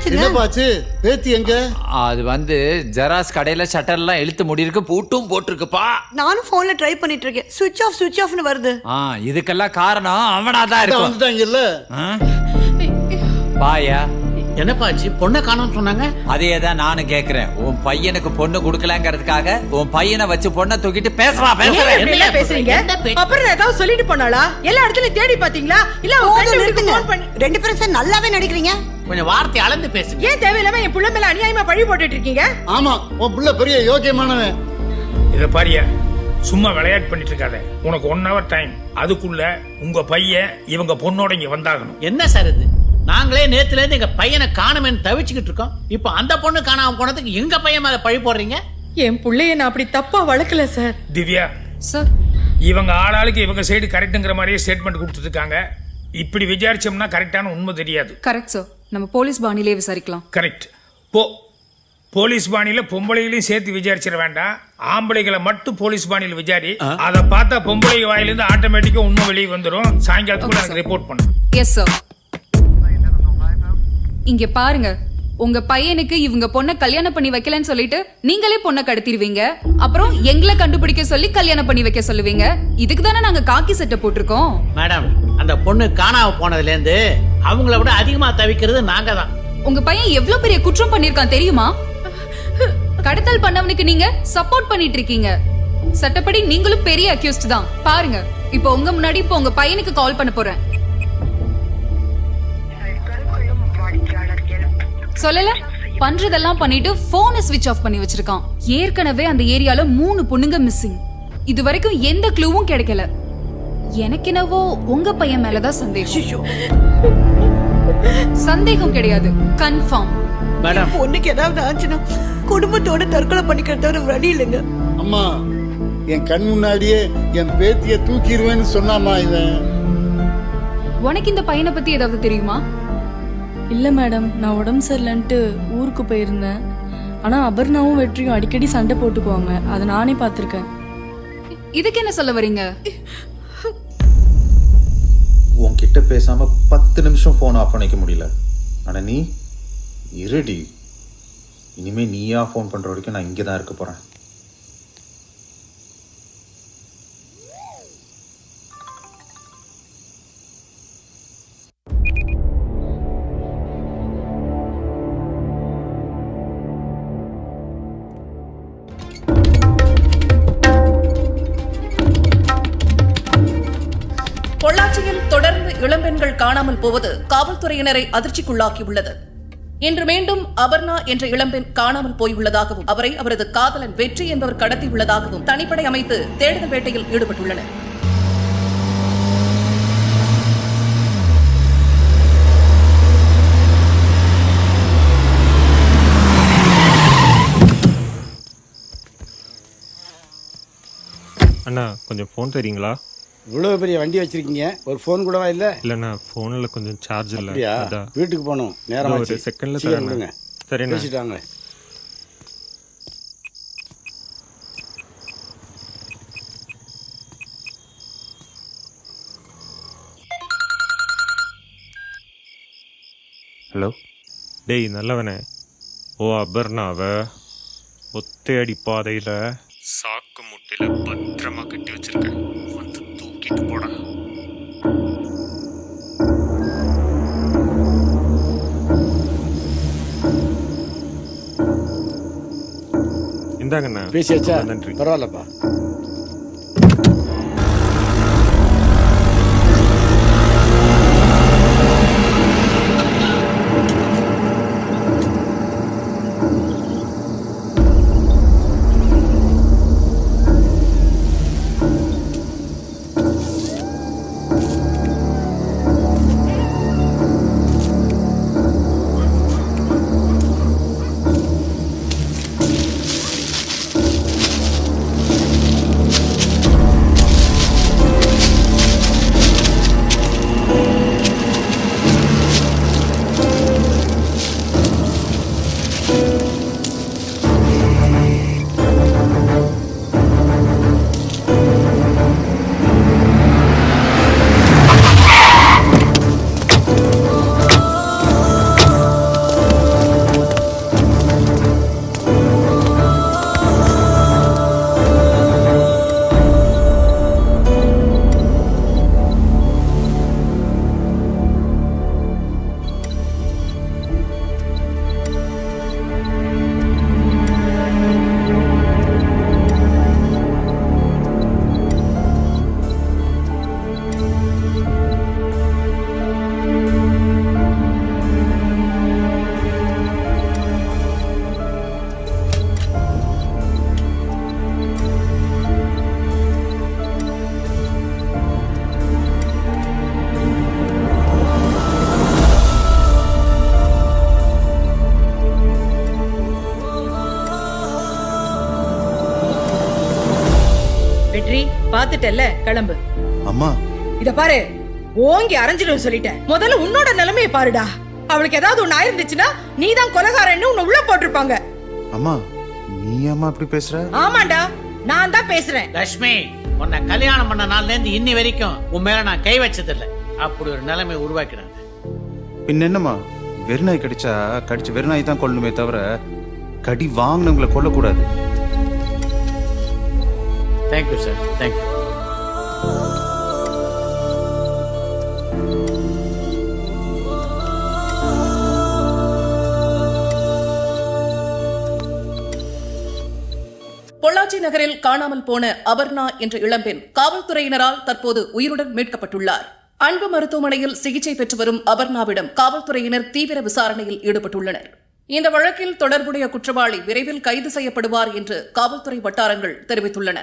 என்னாச்சுங்க? என்னப்பாச்சு? பேத்தி எங்க? அது வந்து ஜெராக்ஸ் கடையில ஷட்டர்லாம் இழுத்து மூடி இருக்கு, பூட்டும் போட்டிருக்குப்பா. நானும் போன்ல ட்ரை பண்ணிட்டு இருக்கேன், சுவிட்ச் ஆஃப்னு வருது. இதுக்கெல்லாம் காரணம் அவனாதான் இருக்கும். வந்துட்டாங்கல்ல. பாயா என்னப்பாச்சு? பொண்ணை காணோம்னு சொன்னாங்க. அதேதான் நானும் கேக்குறேன். உன் பையனுக்கு பொண்ணு கொடுக்கலங்கிறதுக்காக உன் பையனை வச்சு பொண்ணை தூக்கிட்டு பேசுறான். என்ன பேசுறீங்க? அப்புறம் ஏதாவது சொல்லிட்டு போனாளா? எல்லா இடத்துலயும் தேடி பாத்தீங்களா? இல்ல ரெண்டு பேரும் நல்லாவே நடிக்கிறீங்க. கொஞ்சம் வார்த்தை அளந்து பேசுங்க. ஏன் தேவையில்லாம என் புள்ள மேல அநியாயமா பழி போட்டுட்டு இருக்கீங்க? ஆமா, உன் புள்ள பெரிய யோக்கியமானவன். இத பாரியா, சும்மா விளையாட்டு பண்ணிட்டு இருக்காத. உனக்கு 1 hour டைம். அதுக்குள்ள உங்க பையன் இவங்க பொண்ணோட இங்க வந்தாகணும். என்ன சார் இது? நாங்களே நேத்துல இருந்து எங்க பையனை காணுமேன்னு தவிச்சுக்கிட்டு இருக்கோம். இப்போ அந்த பொண்ணு காணாம போனதுக்கு எங்க பையன் மேல பழி போடுறீங்க? என் புள்ளைய நான் அப்படி தப்பா வளர்க்கல சார். திவ்யா சார், இவங்க ஆளாளுக்கு இவங்க சைடு கரெக்ட்ங்கிற மாதிரியே ஸ்டேட்மெண்ட் கொடுத்துட்டு இருக்காங்க. இப்படி விசாரிச்சோம்னா கரெக்டான உண்மை தெரியாது. Correct sir. நம்ம போலீஸ் பாணிலே விசாரிக்கலாம். கரெக்ட். போலீஸ் பாணியில பொம்பளைகளையும் சேர்த்து விசாரிச்சிட வேண்டாம். ஆம்பளைகளை மட்டும் போலீஸ் பாணியில் விசாரி. அதை பார்த்தா பொம்பளை வாயிலிருந்து ஆட்டோமேட்டிக்கா உண்மை வெளியே வந்துடும். சாயங்காலத்துக்குள்ள எனக்கு ரிப்போர்ட் பண்ணும். Yes sir. இங்க பாருங்க, உங்க பையனுக்கு இவங்க பொண்ணை கல்யாணம் பண்ணி வைக்கலன்னு சொல்லிட்டு நீங்களே பொண்ணை கடத்திடுவீங்க. அப்புறம் எங்களை கண்டுபிடிக்க சொல்லி கல்யாணம் பண்ணி வைக்க சொல்லுவீங்க. இதுக்கு தானே நாங்க காக்கி சட்டை போட்டிருக்கோம். மேடம், அந்த பொண்ணு காணாம போனதுல இருந்து அவங்கள விட அதிகமா தவிக்கிறது நாங்க தான். உங்க பையன் எவ்வளவு பெரிய குற்றம் பண்ணிருக்கான் தெரியுமா? கடத்தல் பண்ணவனுக்கு நீங்க சப்போர்ட் பண்ணிட்டு இருக்கீங்க. சட்டப்படி நீங்களும் பெரிய அக்யூஸ்ட் தான். பாருங்க, இப்போ உங்க முன்னாடி இப்போ உங்க பையனுக்கு கால் பண்ண போறேன். சொல்லல, பண்றதெல்லாம் பண்ணிட்டு போனை ஸ்விட்ச் ஆஃப் பண்ணி வச்சிருக்கான். ஏற்கனவே அந்த ஏரியால 3 பொண்ணுங்க மிஸ்ஸிங். இது வரைக்கும் எந்த க்ளூவும் கிடைக்கல. எனக்கு என்னவோ உங்க பையன் மேலதான் சந்தேகம். சந்தேகம் கிடையாது, கன்ஃபார்ம். மேடம், பொண்ணுக்கு ஏதாவது ஆச்சுன்னா குடும்பத்தோட தற்கொலை பண்ணிக்கிறத ஒரு வழி இல்லைங்க. அம்மா, என் கண் முன்னாடியே என் பேத்திய தூக்கிடுவேன்னு சொன்னாமா இவன். உனக்கு இந்த பையனை பத்தி ஏதாவது தெரியுமா? இல்லை மேடம், நான் உடம்பு சரியில்லைன்ட்டு ஊருக்கு போயிருந்தேன். ஆனால் அபர்ணாவும் வெற்றியும் அடிக்கடி சண்டை போட்டுக்குவாங்க. அதை நானே பார்த்துருக்கேன். இதுக்கு என்ன சொல்ல வரீங்க? உன்கிட்ட பேசாம 10 நிமிஷம் போன் ஆஃப் பண்ணிக்க முடியல. ஆனா நீ இருடி. இனிமே நீயா போன் பண்ற வரைக்கும் நான் இங்கே தான் இருக்க போறேன். பொள்ளாச்சியில் தொடர்ந்து இளம்பெண்கள் காணாமல் போவது காவல்துறையினரை அதிர்ச்சிக்குள்ளாக்கியுள்ளது. இன்று மீண்டும் அபர்ணா என்ற இளம்பெண் காணாமல் போயுள்ளதாகவும் அவரை அவரது காதலன் வெற்றி என்பவர் கடத்தியுள்ளதாகவும் தனிப்படை அமைத்து தேடுதல் வேட்டையில் ஈடுபட்டுள்ளனர். அண்ணா, கொஞ்சம் ஃபோன் தரீங்களா? இவ்வளோ பெரிய வண்டி வச்சிருக்கீங்க, ஒரு ஃபோன் கூடவா இல்லை? இல்லைண்ணா, ஃபோனில் கொஞ்சம் சார்ஜ் இல்லை. அதான் வீட்டுக்கு போகணும், நேரம் ஒரு செகண்டில் தரேன். சரிண்ணா, பேசிட்டாங்க. ஹலோ. டேய் நல்லவனே, அபர்ணாவை ஒத்தையடி பாதையில் சாக்கு முட்டையில் பத்திரமா கட்டி வச்சிருக்கேன். வந்து தூக்கிட்டு போடா. இந்தாங்கண்ணா. பேசியாச்சா? நன்றி. பரவாயில்லப்பா. பாத்துட்டல்ல, கிளம்பு. அம்மா இத பாரு, ஓங்கி அரைஞ்சிடும் சொல்லிட்டேன். முதல்ல உன்னோட நிலைமையை பாருடா. அவளுக்கு ஏதாவது ஒண்ணு ஆயிருந்துச்சுன்னா நீதான் கொலைகாரன்னு உன்னை உள்ள போட்டிருப்பாங்க. அம்மா நீ அம்மா இப்படி பேசுற? ஆமாண்டா, நான் தான் பேசுறேன். லட்சுமி, உன்னை கல்யாணம் பண்ண நாள்ல இருந்து இன்னி வரைக்கும் உன் மேல நான் கை வச்சதில்லை. அப்படி ஒரு நிலைமை உருவாக்கினாங்க. பின்ன என்னம்மா, வெறுநாய் கடிச்சா கடிச்சு வெறுநாய் தான் கொல்லணுமே தவிர கடி வாங்கினவங்களை கொல்லக்கூடாது. Thank you sir, thank you. பொள்ளாச்சி நகரில் காணாமல் போன அபர்ணா என்ற இளம்பெண் காவல்துறையினரால் தற்போது உயிருடன் மீட்கப்பட்டுள்ளார். அன்பு மருத்துவமனையில் சிகிச்சை பெற்று வரும் அபர்ணாவிடம் காவல்துறையினர் தீவிர விசாரணையில் ஈடுபட்டுள்ளனர். இந்த வழக்கில் தொடர்புடைய குற்றவாளி விரைவில் கைது செய்யப்படுவார் என்று காவல்துறை வட்டாரங்கள் தெரிவித்துள்ளன.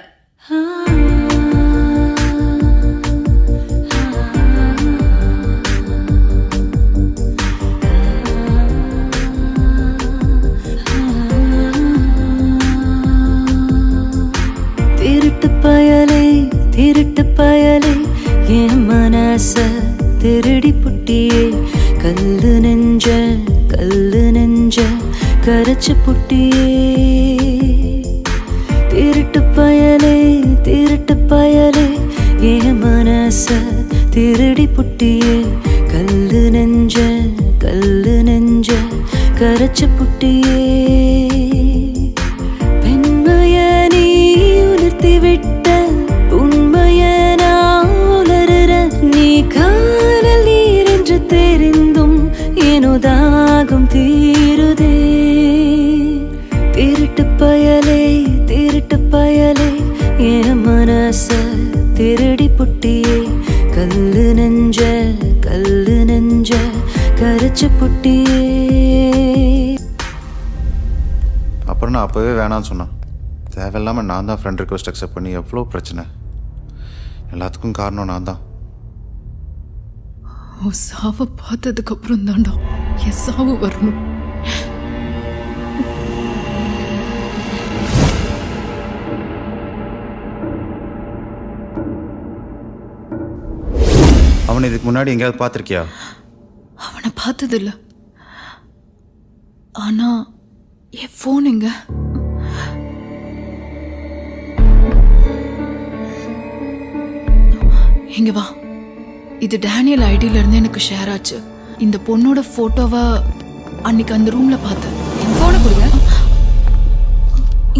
திருட்டு பயலே என் மனச திருடி புட்டியே, கல்லு நெஞ்ச கரைச்சு புட்டியே. திருட்டு பயலே என் மனச திருடி புட்டியே, கல்லு நெஞ்ச கரைச்சு புட்டியே. பெண்மைய நீ உலர்த்தி விட்ட காதல் நீர் என்று தெரிந்தும் எனதாகும் தீருதே. திருட்டு பயலே என் மனச திருடி புட்டியே, கல்லு நெஞ்ச கரைச்சு புட்டியே. அப்புறம் நான் அப்பவே வேணான்னு சொன்னேன். தேவையில்லாம நான் தான் ஃப்ரெண்ட் ரிக்வெஸ்ட் அக்செப்ட் பண்ணி எவ்வளோ பிரச்சனை. எல்லாத்துக்கும் காரணம் நான் தான். உன் சாவை பார்த்ததுக்கு அப்புறம் தாண்டா என் சாவு வரணும். அவனை இதுக்கு முன்னாடி எங்கேயாவது பார்த்துருக்கியா? அவனை பார்த்ததில்ல. ஆனா என் ஃபோன் எங்க? இங்க வா. இது டேனியல் ஐடியில இருந்து எனக்கு ஷேர் ஆச்சு. இந்த பொண்ணோட போட்டோவை அன்னைக்கு அந்த ரூம்ல பார்த்தேன். என் போனை கொடுங்க.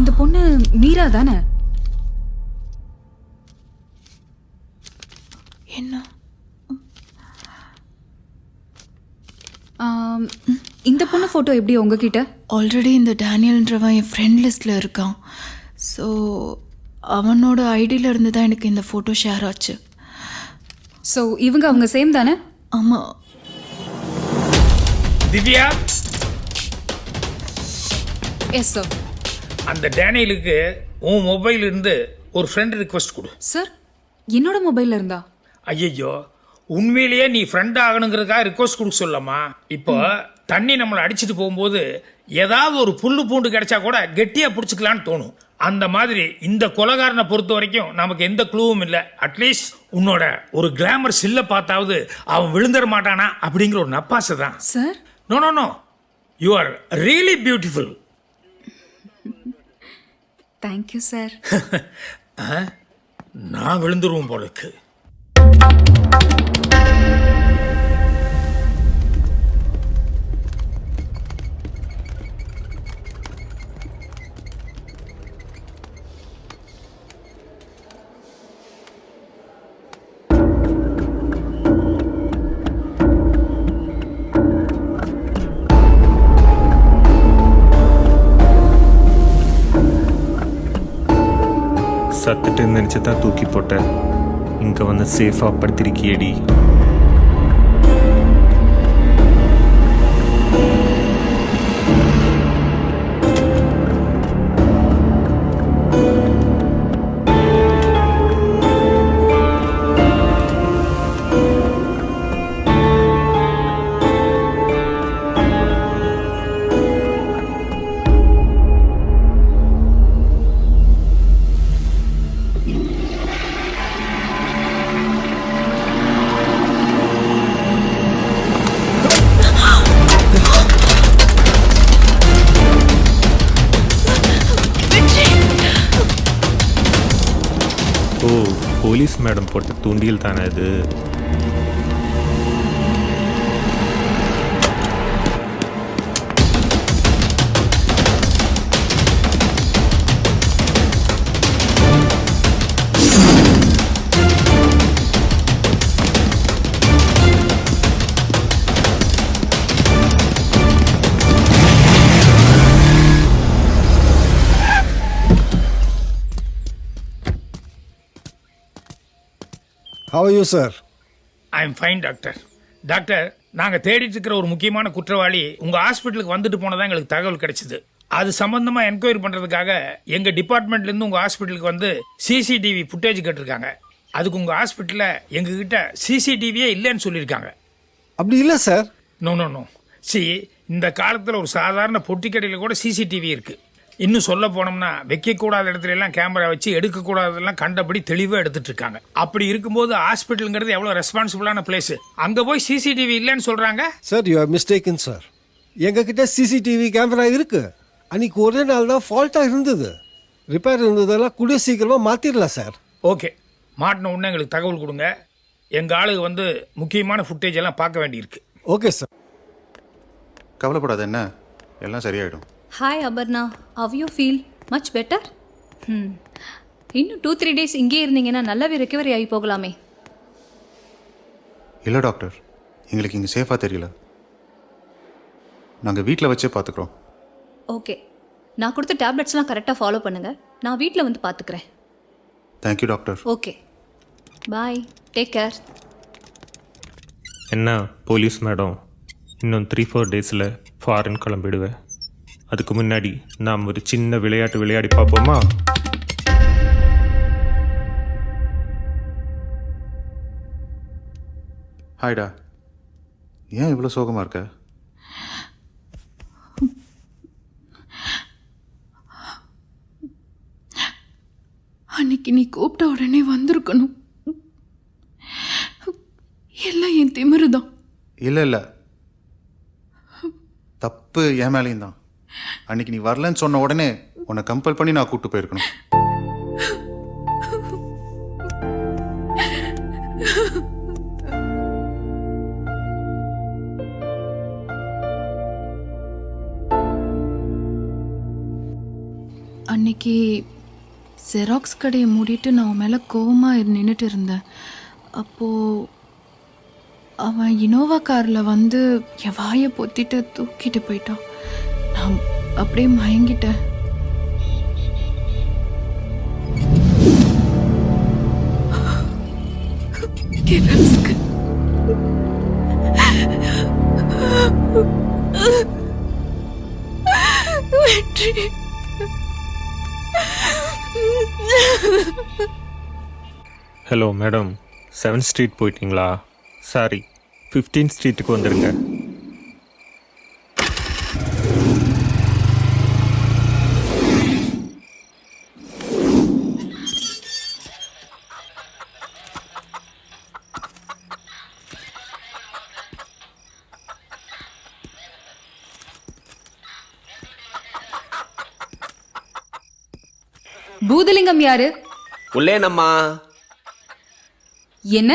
இந்த பொண்ணு மீரா தானே? என்ன? இந்த பொண்ணு போட்டோ எப்படி உங்ககிட்ட? ஆல்ரெடி இந்த டேனியல்ன்றவன் என் ஃப்ரெண்ட் லிஸ்ட்ல இருக்கான். ஸோ அவனோட ஐடியில இருந்து தான் எனக்கு இந்த போட்டோ ஷேர் ஆச்சு. ஸோ அவங்க சேம் தானே? ஆமா. திவ்யா. Yes sir. அந்த டேனியலுக்கு உன் மொபைல் இருந்து ஒரு ஃப்ரெண்ட் ரிக்வெஸ்ட் கொடு. சார், என்னோட மொபைல்ல இருந்தா? ஐயோ, உண்மையிலேயே நீ ஃப்ரெண்ட் ஆகணுங்கிறதுக்காக ரிக்வெஸ்ட் கொடுக்க சொல்லலாமா? இப்போ தண்ணி நம்மளை அடிச்சுட்டு போகும்போது ஏதாவது ஒரு புல்லு பூண்டு கிடைச்சா கூட கெட்டியா பிடிச்சிக்கலான்னு தோணும். அந்த மாதிரி இந்த கொலைகாரனை பொறுத்த வரைக்கும் நமக்கு எந்த க்ளூவும் இல்லை. அட்லீஸ்ட் உன்னோட ஒரு கிளாமர் சில்ல பார்த்தாவது அவன் விழுந்துட மாட்டானா அப்படிங்கிற ஒரு நப்பாசை தான். Sir, no no no, you are really beautiful. Thank you sir. நான் விழுந்துருவோம் போலுக்கு. சத்துட்டு நினச்சி தான் தூக்கி போட்டேன். இங்கே வந்து சேஃபாக படுத்திருக்கியடி. போலீஸ் மேடம் போட்ட தூண்டியல் தானே இது? How are you, sir? I am fine doctor. Doctor, நாங்கள் தேடிட்டு இருக்கிற ஒரு முக்கியமான குற்றவாளி உங்கள் ஹாஸ்பிட்டலுக்கு வந்துட்டு போனதான் எங்களுக்கு தகவல் கிடைச்சிது. அது சம்பந்தமாக என்கொயரி பண்ணுறதுக்காக எங்கள் டிபார்ட்மெண்ட்லேருந்து உங்கள் ஹாஸ்பிட்டலுக்கு வந்து சிசிடிவி ஃபுட்டேஜ் கேட்டிருக்காங்க. அதுக்கு உங்கள் ஹாஸ்பிட்டலில் எங்ககிட்ட சிசிடிவியே இல்லைன்னு சொல்லியிருக்காங்க. அப்படி இல்லை சார். நோ நோ நோ சி, இந்த காலத்தில் ஒரு சாதாரண பொட்டி கடையில் கூட சிசிடிவி இருக்குது. இன்னும் சொல்ல போனோம்னா வைக்கக்கூடாத இடத்துல எல்லாம் கேமரா வச்சு எடுக்கக்கூடாதெல்லாம் கண்டபடி தெளிவாக எடுத்துட்டு இருக்காங்க. அப்படி இருக்கும்போது ஹாஸ்பிட்டலுங்கிறது எவ்வளோ ரெஸ்பான்சிபிளான பிளேஸ், அங்கே போய் சிசிடிவி இல்லைன்னு சொல்கிறாங்க. Sir, you are mistaken sir. எங்ககிட்ட சிசிடிவி கேமரா இருக்கு. அன்னைக்கு ஒரே நாள் தான் ஃபால்ட்டாக இருந்தது. ரிப்பேர் இருந்ததெல்லாம் கூடிய சீக்கிரமாக மாற்றிடலாம் சார். ஓகே, மாட்டின உடனே எங்களுக்கு தகவல் கொடுங்க. எங்கள் ஆளுக்கு வந்து முக்கியமான ஃபுட்டேஜ் எல்லாம் பார்க்க வேண்டியிருக்கு. Okay sir. கவலைப்படாத, என்ன எல்லாம் சரியாயிடும். Hi Aparna, how you feel? Much better? இன்னும் 2-3 டேஸ் இங்கே இருந்தீங்கன்னா நல்லாவே ரெக்கவரி ஆகி போகலாமே. இல்லை டாக்டர், எங்களுக்கு இங்கே சேஃபாக தெரியல. நாங்கள் வீட்டில் வச்சே பார்த்துக்குறோம். ஓகே, நான் கொடுத்த டேப்லெட்ஸ்லாம் கரெக்டாக ஃபாலோ பண்ணுங்கள். நான் வீட்டில் வந்து பார்த்துக்கிறேன். Thank you doctor. ஓகே, பாய், டேக் கேர். என்ன போலீஸ் மேடம், இன்னும் 3-4 டேஸில் ஃபாரின் கிளம்பிடுவேன். அதுக்கு முன்னாடி நாம் ஒரு சின்ன விளையாட்டு விளையாடி பார்ப்போமா? ஹாய்டா, ஏன் இவ்வளோ சோகமாக இருக்க? அன்னைக்கு நீ கூப்பிட்ட உடனே வந்திருக்கணும். எல்லாம் என் திமிருதான். இல்லை இல்லை, தப்பு என் மேலேயும் தான். அன்னைக்கு நீ வரலன்னு சொன்ன உடனே உன்னை கம்பல் பண்ணி நான் கூப்பிட்டு போயிருக்கணும். அன்னைக்கு ஜெராக்ஸ் கடையை மூடிட்டு நான் அவன் மேலே கோவமாக நின்றுட்டு இருந்தேன். அப்போது அவன் இனோவா காரில் வந்து என் வாயை பொத்திட்டு தூக்கிட்டு போயிட்டான். நான் அப்படியே மயங்கிட்டேன். வெற்றி, ஹலோ மேடம், 7th ஸ்ட்ரீட் போயிட்டீங்களா? சாரி, 15th ஸ்ட்ரீட்டுக்கு வந்துடுங்க. பூதலிங்கம் யாரு? உள்ளேனம்மா. என்ன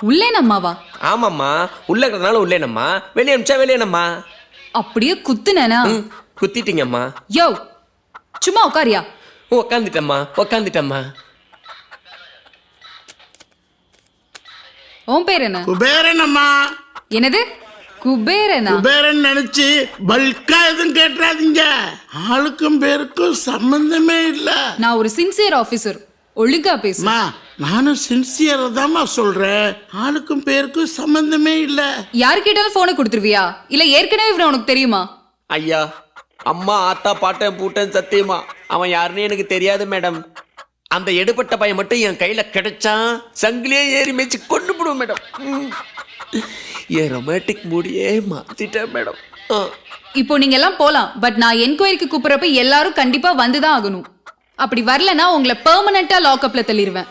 உள்ளேனம்மாவா? ஆமாம்மா, உள்ள இருக்கிறதுனால உள்ளேனம்மா, வெளியே அனுப்பிச்சா வெளியேனம்மா. அப்படியே குத்துனேனா? குத்திட்டீங்கம்மா. யோ, சும்மா உட்காரியா? உக்காந்துட்டம்மா. உன் பேர் என்ன? குபேரனம்மா. என்னது குபேரனா? குபேரன் நினைச்சு பல்கா எதுவும் கேட்டுறாதீங்க. ஆளுக்கும் பேருக்கும் சம்பந்தமே இல்ல. நான் ஒரு சின்சியர் ஆபீசர், ஒழுங்கா பேசுமா. நானும் சின்சியரா தாம்மா சொல்றேன். ஆளுக்கும் பேருக்கும் சம்பந்தமே இல்ல. யாரு கேட்டாலும் போனை கொடுத்துருவியா? இல்ல ஏற்கனவே இவன் உனக்கு தெரியுமா? ஐயா, அம்மா ஆத்தா பாட்டன் பூட்டன் சத்தியமா அவன் யாருன்னு எனக்கு தெரியாது மேடம். அந்த எடுபட்ட பையன் மட்டும் என் கையில கிடைச்சான், சங்கிலியே ஏறி மேய்ச்சி கொண்டு போடுவோம் மேடம். என் ரொமான்டிக் மூடியே மாத்திட்டேன் மேடம். இப்போ நீங்க எல்லாம் போலாம். பட் நான் என்கொயரிக்கு கூப்பிடுறப்ப எல்லாரும் கண்டிப்பா வந்துதான் ஆகணும். அப்படி வரலனா உங்களை பெர்மனண்டா லாக்அப்ல தள்ளிடுவேன்.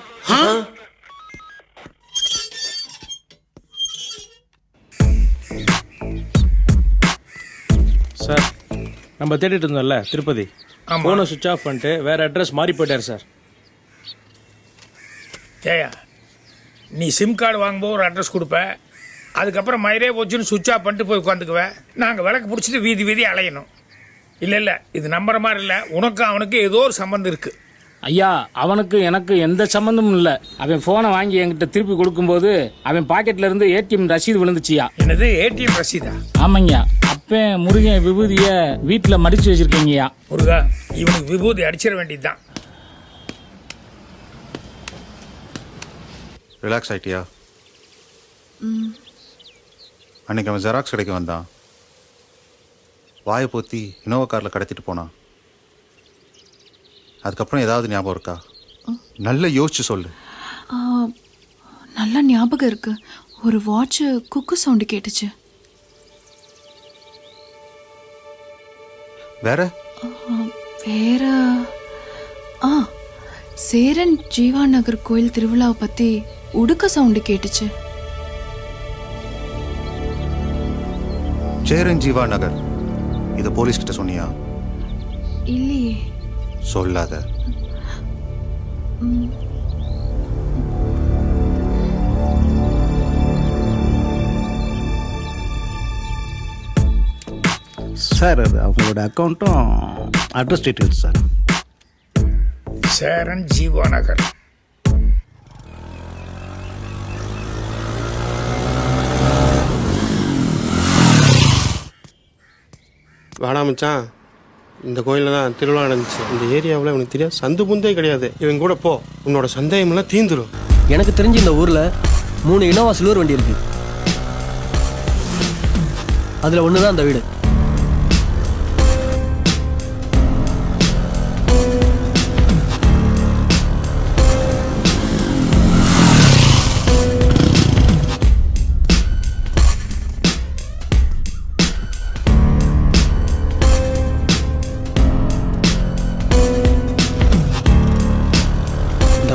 சார், நம்ம தேடிட்டு இருந்தோம்ல திருப்பதி, போனை சுவிட்ச் ஆஃப் பண்ணிட்டு வேற அட்ரஸ் மாறி போயிட்டார் சார். ஏயா, நீ சிம் கார்டு வாங்கும்போது ஒரு அட்ரஸ் கொடுப்ப, அதுக்கப்புறம் மயிரே போச்சுன்னு சுவிட்ச் ஆஃப் பண்ணிட்டு போய் உட்காந்துக்குவேன். நாங்கள் விளக்கு பிடிச்சிட்டு வீதி வீதி அலையணும். இல்லை இது நம்புற மாதிரி இல்லை, உனக்கு அவனுக்கு ஏதோ ஒரு சம்மந்தம் இருக்கு. ஐயா, அவனுக்கு எனக்கு எந்த சம்மந்தமும் இல்லை. அவன் ஃபோனை வாங்கி என்கிட்ட திருப்பி கொடுக்கும்போது அவன் பாக்கெட்ல இருந்து ஏடிஎம் ரசீது விழுந்துச்சியா. என்னது, ஏடிஎம் ரசீதா? ஆமாங்கய்யா. அப்ப முருகன் விபூதிய வீட்டில் மடிச்சு வச்சிருக்கீங்கய்யா. முருகா, இவனுக்கு விபூதி அடிச்சிட வேண்டியதுதான். ரிலாக்ஸ் ஆயிட்டியா? அன்னைக்கு அவன் ஜெராக்ஸ் கடைக்கு வந்தான், வாயை போத்தி இனோவா காரில் கடத்திட்டு போனான். அதுக்கப்புறம் ஏதாவது ஞாபகம் இருக்கா? நல்லா யோசிச்சு சொல்லு. நல்ல ஞாபகம் இருக்கு. ஒரு வாட்ச் குக்கு சவுண்டு கேட்டுச்சு. வேற வேற சேரன் ஜீவா நகர் கோயில் திருவிழாவை பத்தி உடுக்க சவுண்டு கேட்டுச்சு. சேரன் ஜீவா நகர், இதை போலீஸ் கிட்ட சொன்னியா? இல்லையே. சொல்லாத. சார், அது அவங்களோட அக்கௌண்ட்டும் address details sir. Cheran Jeeva Nagar. வாடா மச்சான், இந்த கோயிலில் தான் திருவிழா நடந்துச்சு. இந்த ஏரியாவில் உனக்கு தெரியாது, சந்து புந்தே கிடையாது. இவன் கூட போ, உன்னோட சந்தேகமெல்லாம் தீந்துடும். எனக்கு தெரிஞ்சு இந்த ஊரில் 3 இனோவா சில்வர் வண்டி இருக்கு. அதில் ஒன்று தான் அந்த வீடு.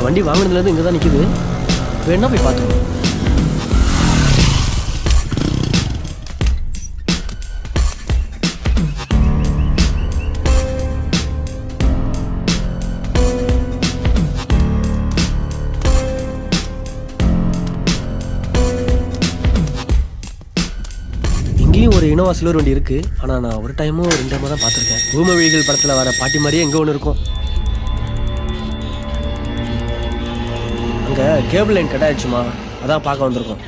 வண்டி வாங்கினதுலேருந்து இங்கே தான் நிற்குது. வேணா போய் பார்த்துக்கோ. இங்கேயும் ஒரு இனோவா சில்வர் வண்டி இருக்கு. ஆனால் நான் ஒரு டைமோ 2 டைமோ தான் பார்த்துருக்கேன். பூமவிழிகள் படத்தில் வர பாட்டி மாதிரியே எங்கே ஒன்று இருக்கும். அங்கே கேபிள் லைன் கட் ஆயிடுச்சுமா, அதான் பார்க்க வந்திருக்கோம்.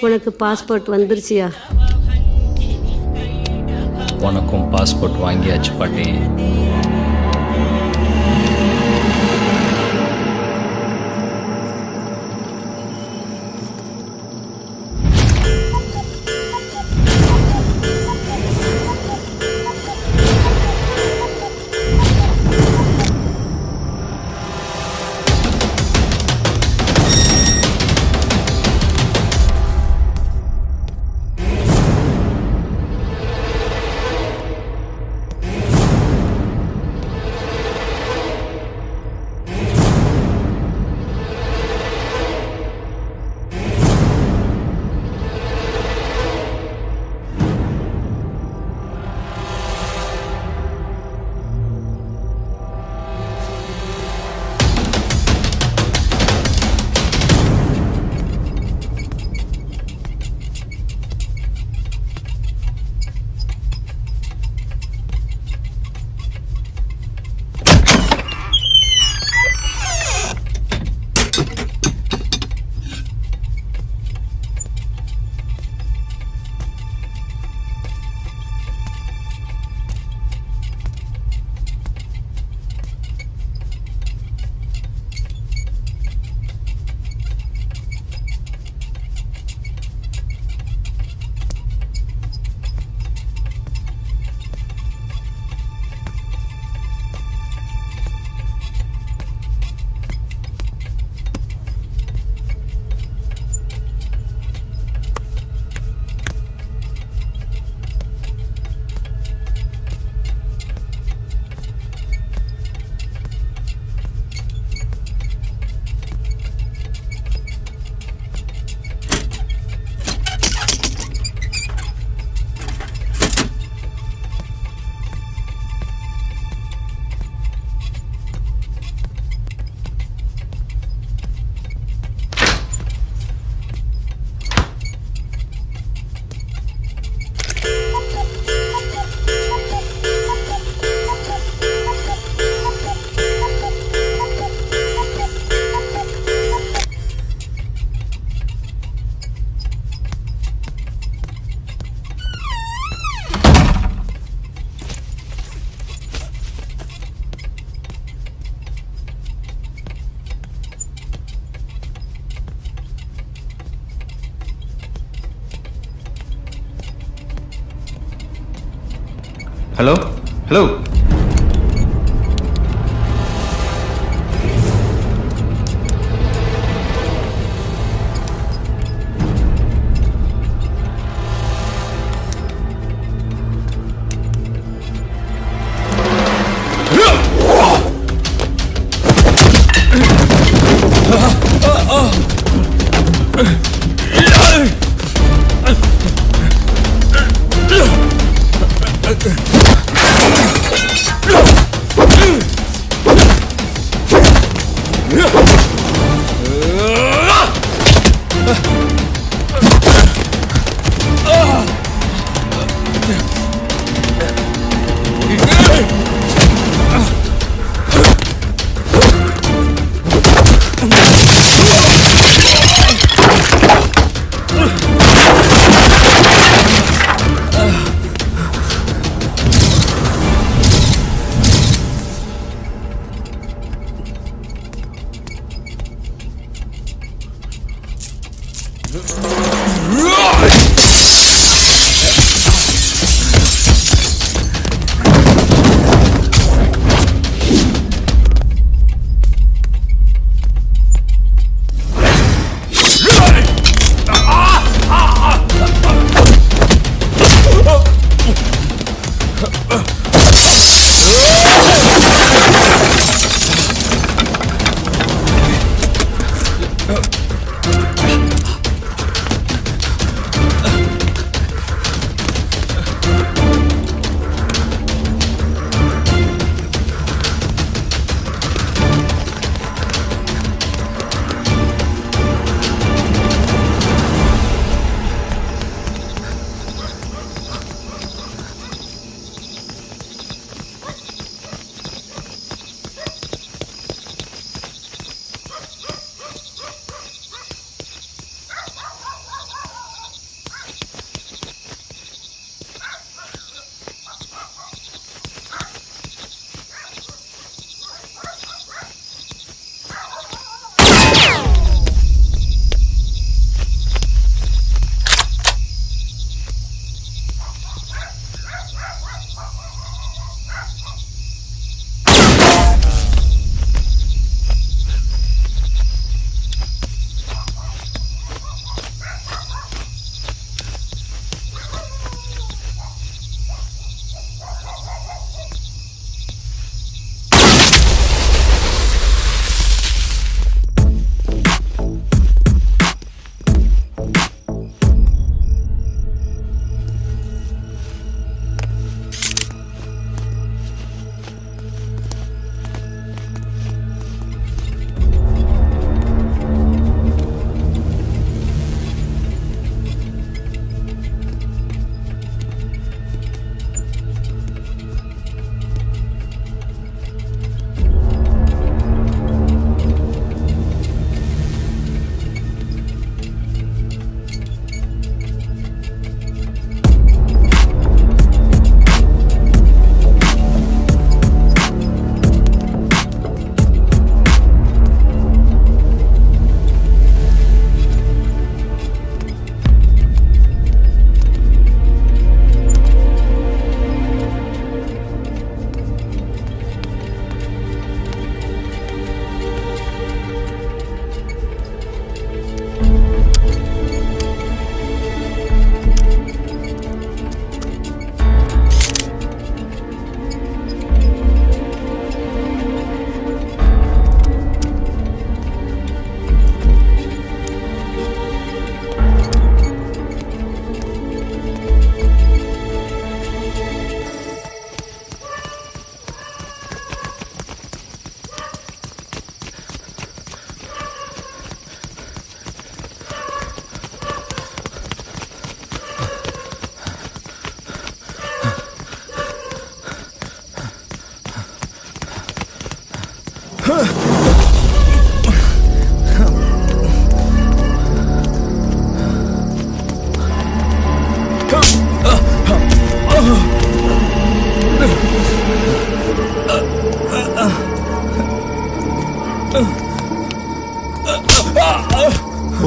உனக்கு பாஸ்போர்ட் வந்துருச்சியா? உனக்கும் பாஸ்போர்ட் வாங்கியாச்சு பாட்டி. ஹலோ ஹலோ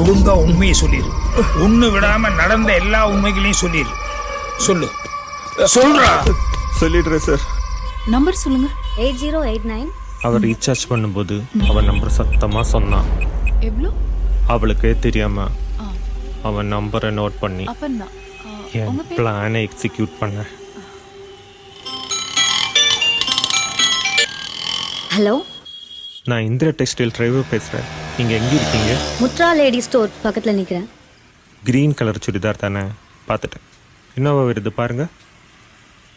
ஒழுங்கா உண்மையை சொல்லிடு. ஒண்ணு விடாம நடந்த எல்லா உண்மைகளையும் சொல்லிடு. சொல்லு, சொல்றா. சொல்லிடுறேன் சார். நம்பர் சொல்லுங்க. 8089. அவள் ரீசார்ஜ் பண்ணும்போது அவன் நம்பர் சத்தமாக சொன்னான். எவ்வளோ? அவளுக்கே தெரியாம அவன் நம்பரை நோட் பண்ணி அப்பந்தான். என் பிளானை எக்ஸிக்யூட் பண்ண. ஹலோ, நான் இந்திரா டெக்ஸ்டைல் டிரைவர் பேசுகிறேன். நீங்கள் எங்கே இருக்கீங்க? முத்ரா லேடி ஸ்டோர் பக்கத்தில் நிற்கிறேன். க்ரீன் கலர் சுடிதார் தானே? பார்த்துட்டேன். இன்னோவா வருது பாருங்கள்.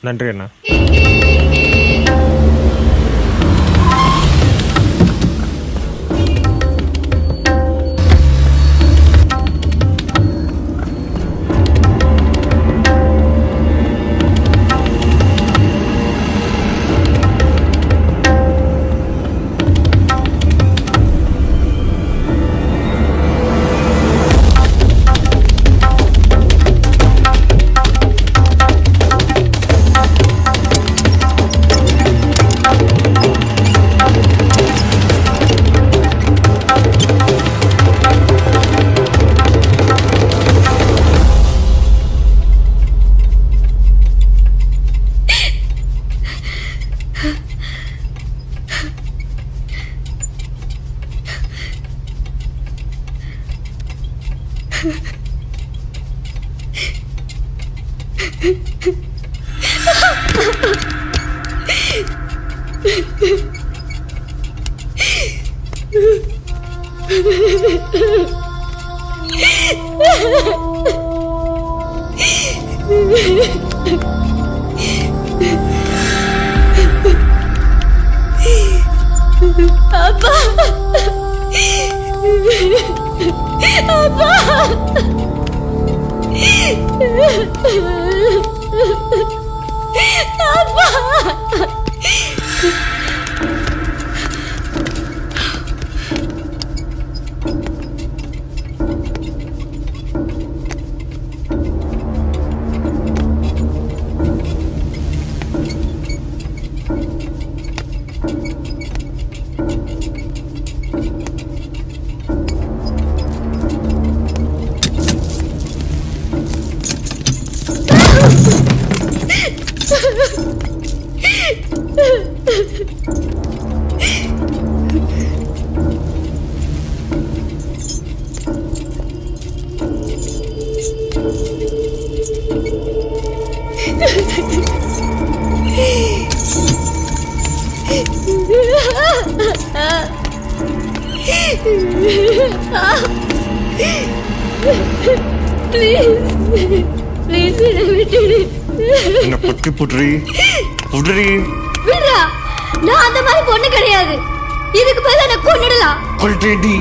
நன்றி அண்ணா. அப்பா, அப்பா, அப்பா. என்ன புட்டி புட்ரி புட்ரி விடுடா, நான் அந்த மாதிரி பொண்ணு கிடையாது. இதுக்கு பதிலா நான் கொன்னுடலாம். கொல்றேடி.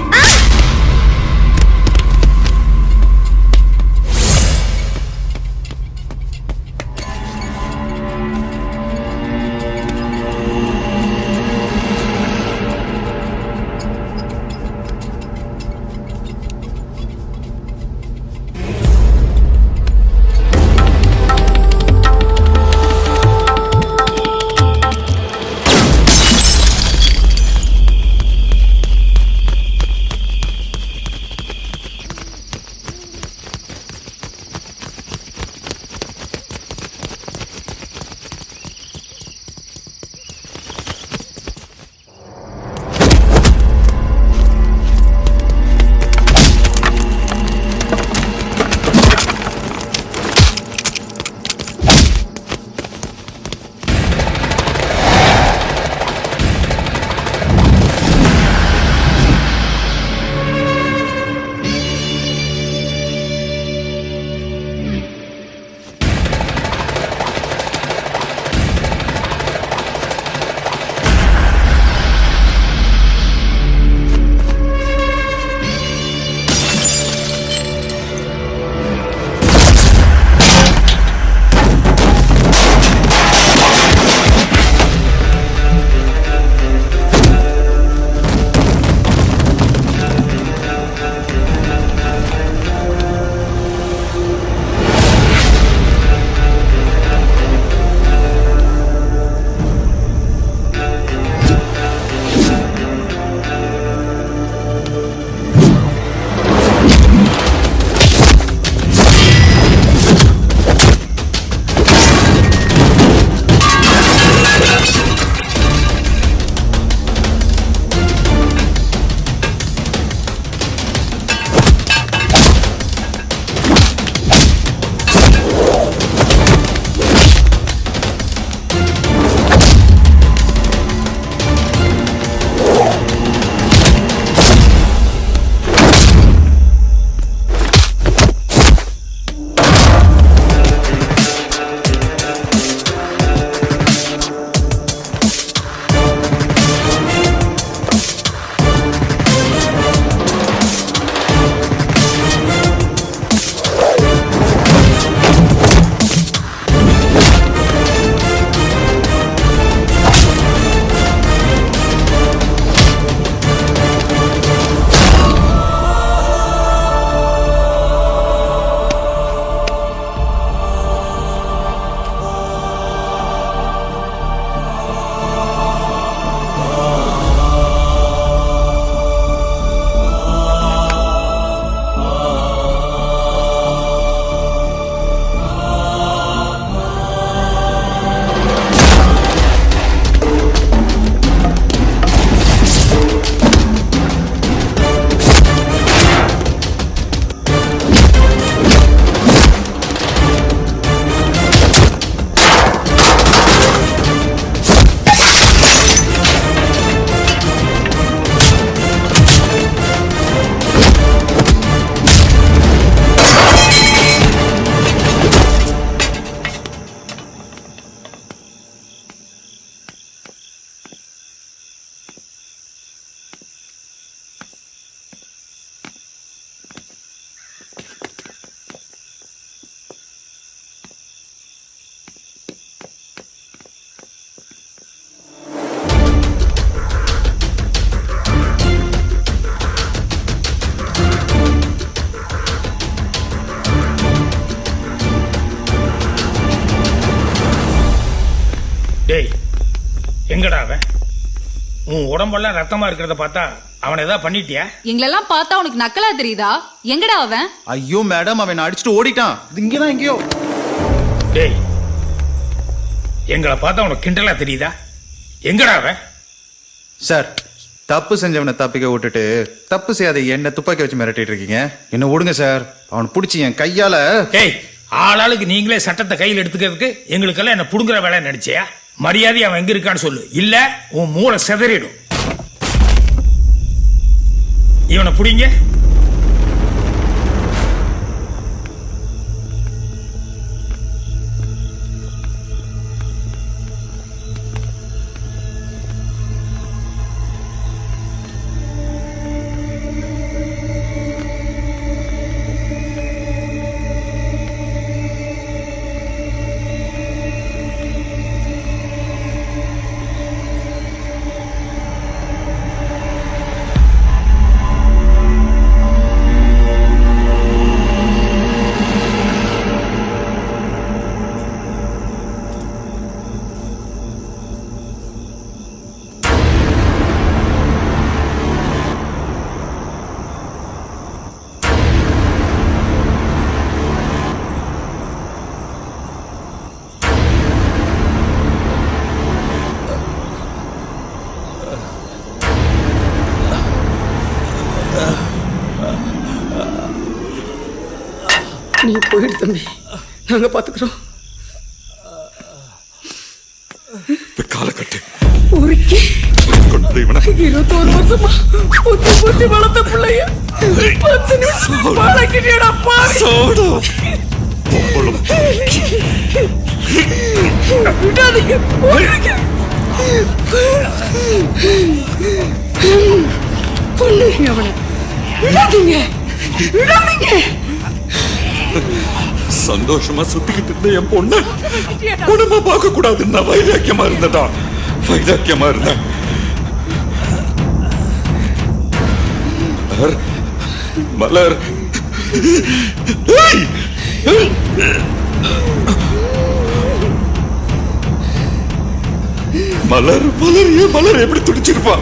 டேய் எங்கடா அவன்? உன் உடம்பெல்லாம் ரத்தமா இருக்கிறத பார்த்தா அவனை ஏதாவது பண்ணிட்டியா? எங்களெல்லாம் பார்த்தா உனக்கு நக்கலா தெரியுதா? எங்கடா அவன்? ஐயோ மேடம், அவன் அடிச்சுட்டு ஓடிட்டான். இங்கதான் எங்கேயோ. டேய் எங்களை பார்த்தா உனக்கு கிண்டலா தெரியுதா? எங்கடா அவன்? சார், தப்பு செஞ்சவனை தப்பிக்க விட்டுட்டு தப்பு செய்யாத என்ன துப்பாக்கி வச்சு மிரட்டிட்டு இருக்கீங்க. என்ன விடுங்க சார். அவனை பிடிச்சி என் கையால. டேய் ஆளாளுக்கு நீங்களே சட்டத்தை கையில் எடுத்துக்கிறதுக்கு எங்களுக்கெல்லாம் என்ன புடுங்குற வேலை நினைச்சியா? மரியாதை அவன் எங்க இருக்கான்னு சொல்லு, இல்ல உன் மூளை சிதறிடும். இவனை புடிங்க. நீ போயிடு தம்பி, நாங்க பாத்துக்கிறோம். காலக்கட்டு ஊருக்கே 21 வருஷமா புத்தி புத்தி வளர்த்த பிள்ளைய 10 நிமிஷம் பழக்கிட்டியடா பாவி. விடாதீங்க, கொல்லுங்க அவனை. விடாதீங்க, விடாதீங்க. சந்தோஷமா சுத்திக்கிட்டு இருந்த என் பொண்ணு குடும்ப பார்க்க கூடாதுன்னா வைராக்கியமா இருந்ததா? வைராக்கியமா இருந்தேன். மலர், மலர் மலர் மலர் எப்படி துடிச்சிருப்பா?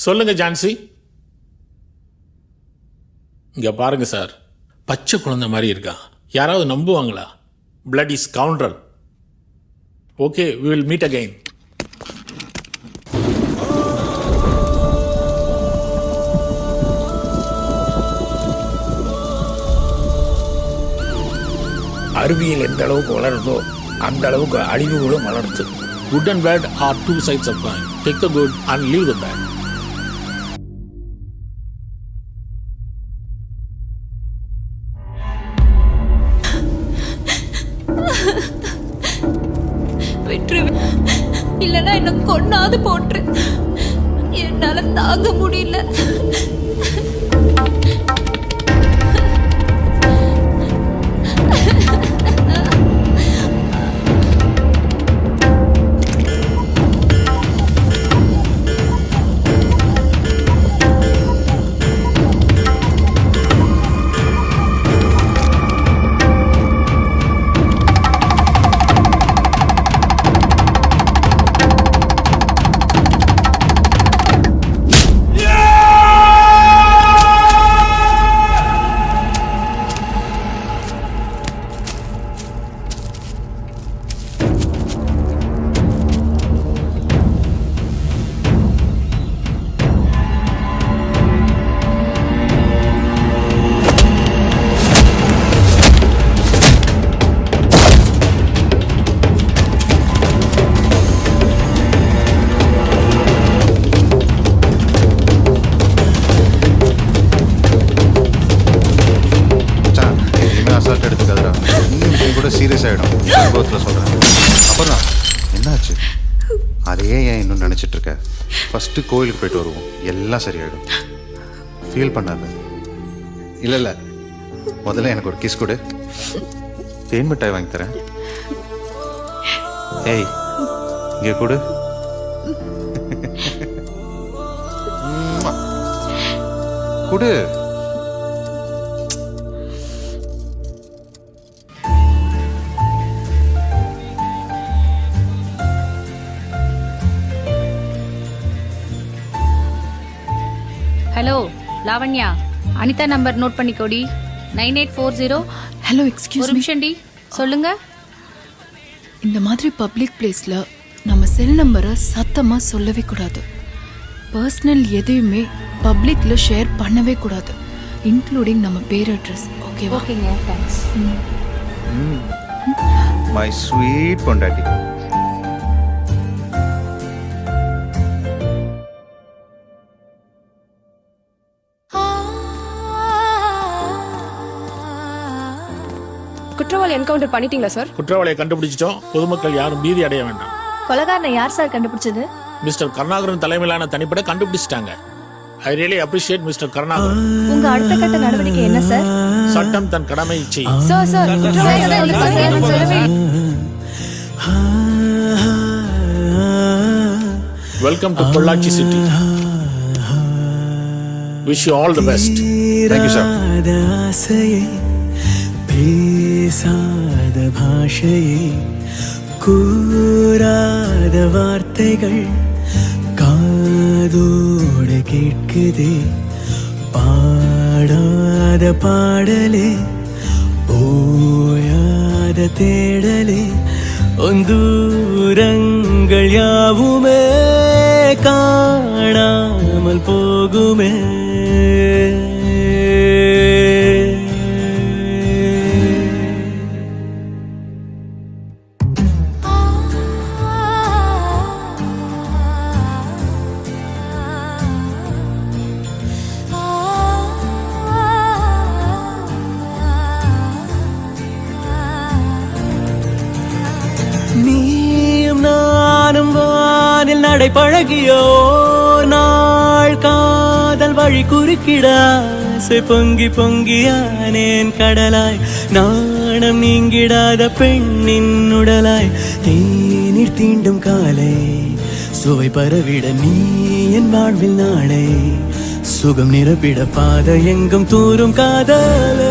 சொல்லுங்க ஜான்சி. இங்க பாருங்க சார், பச்சை குழந்தை மாதிரி இருக்கான். யாராவது நம்புவாங்களா? Blood is counter. Okay, we will meet again. அறிவியல் எந்த அளவுக்கு வளருதோ அந்த அளவுக்கு அழிவுகளும் வளருது. Good and bad are two sides of coin. Take the good and leave the bad. இல்லனா என்ன கொன்னாது போட்டு, என்னால தாங்க முடியல. சீரியஸ் ஆகிடும். அனுபவத்தில் சொல்கிறேன். அப்புறம் என்னாச்சு? அதையே ஏன் இன்னும் நினச்சிட்டு இருக்க? ஃபஸ்ட்டு கோயிலுக்கு போயிட்டு வருவோம், எல்லாம் சரியாயிடும். ஃபீல் பண்ணாத. இல்லை இல்லை, முதல்ல எனக்கு ஒரு கிஸ் கொடு. தேன் மிட்டாய் வாங்கி தரேன். ஏய், இங்கே கொடு. கொடு. Hello Lavanya, Anitha number note பண்ணிக்கோடி. 9840. ஹலோ எக்ஸ்கியூஸ் ஒரு நிமிஷம் டி, சொல்லுங்க. இந்த மாதிரி பப்ளிக் பிளேஸ்ல நம்ம செல் நம்பரை சத்தமா சொல்லவே கூடாது. பர்சனல் எதையுமே பப்ளிக்ல ஷேர் பண்ணவே கூடாது, இன்க்ளூடிங் நம்ம பேர் அட்ரஸ். ஓகேவா? ஓகேங்க, தேங்க்ஸ். மை ஸ்வீட் பொண்டாட்டி. குற்றவாளி என்கவுண்டர் பண்ணிட்டீங்களா சார்? குற்றவாளியை கண்டுபிடிச்சிட்டோம். பொதுமக்கள் யாரும் பீதி அடைய வேண்டாம். கொலைகாரனை யார் சார் கண்டுபிடிச்சது? மிஸ்டர் கருணாகரன் தலைமையிலான தனிப்படை கண்டுபிடிச்சிட்டாங்க. I really appreciate mister Karunakaran. உங்க அடுத்த கட்ட நடவடிக்கை என்ன சார்? சட்டம் தன் கடமை செய்யும். Sir welcome to Pollachi city. Wish you all the best. Thank you, sir. பேசாத பாஷையே, கூறாத வார்த்தைகள் காதோடு கேட்குதே, பாடாத பாடலே, ஓயாத தேடலே, தூரங்கள் யாவுமே காணாமல் போகுமே. நீயும் நானும் வானில் நடை பழகியோ நாள், காதல் வழி குறுக்கிடாசை பொங்கி பொங்கியானேன் கடலாய், நாணம் நீங்கிடாத பெண்ணின் உடலாய், தேநீர் தீண்டும் காலை சுவை பரவிட நீ என் வாழ்வில் நாளை, சுகம் நிரப்பிட பாதை எங்கும் தூரும் காதலே.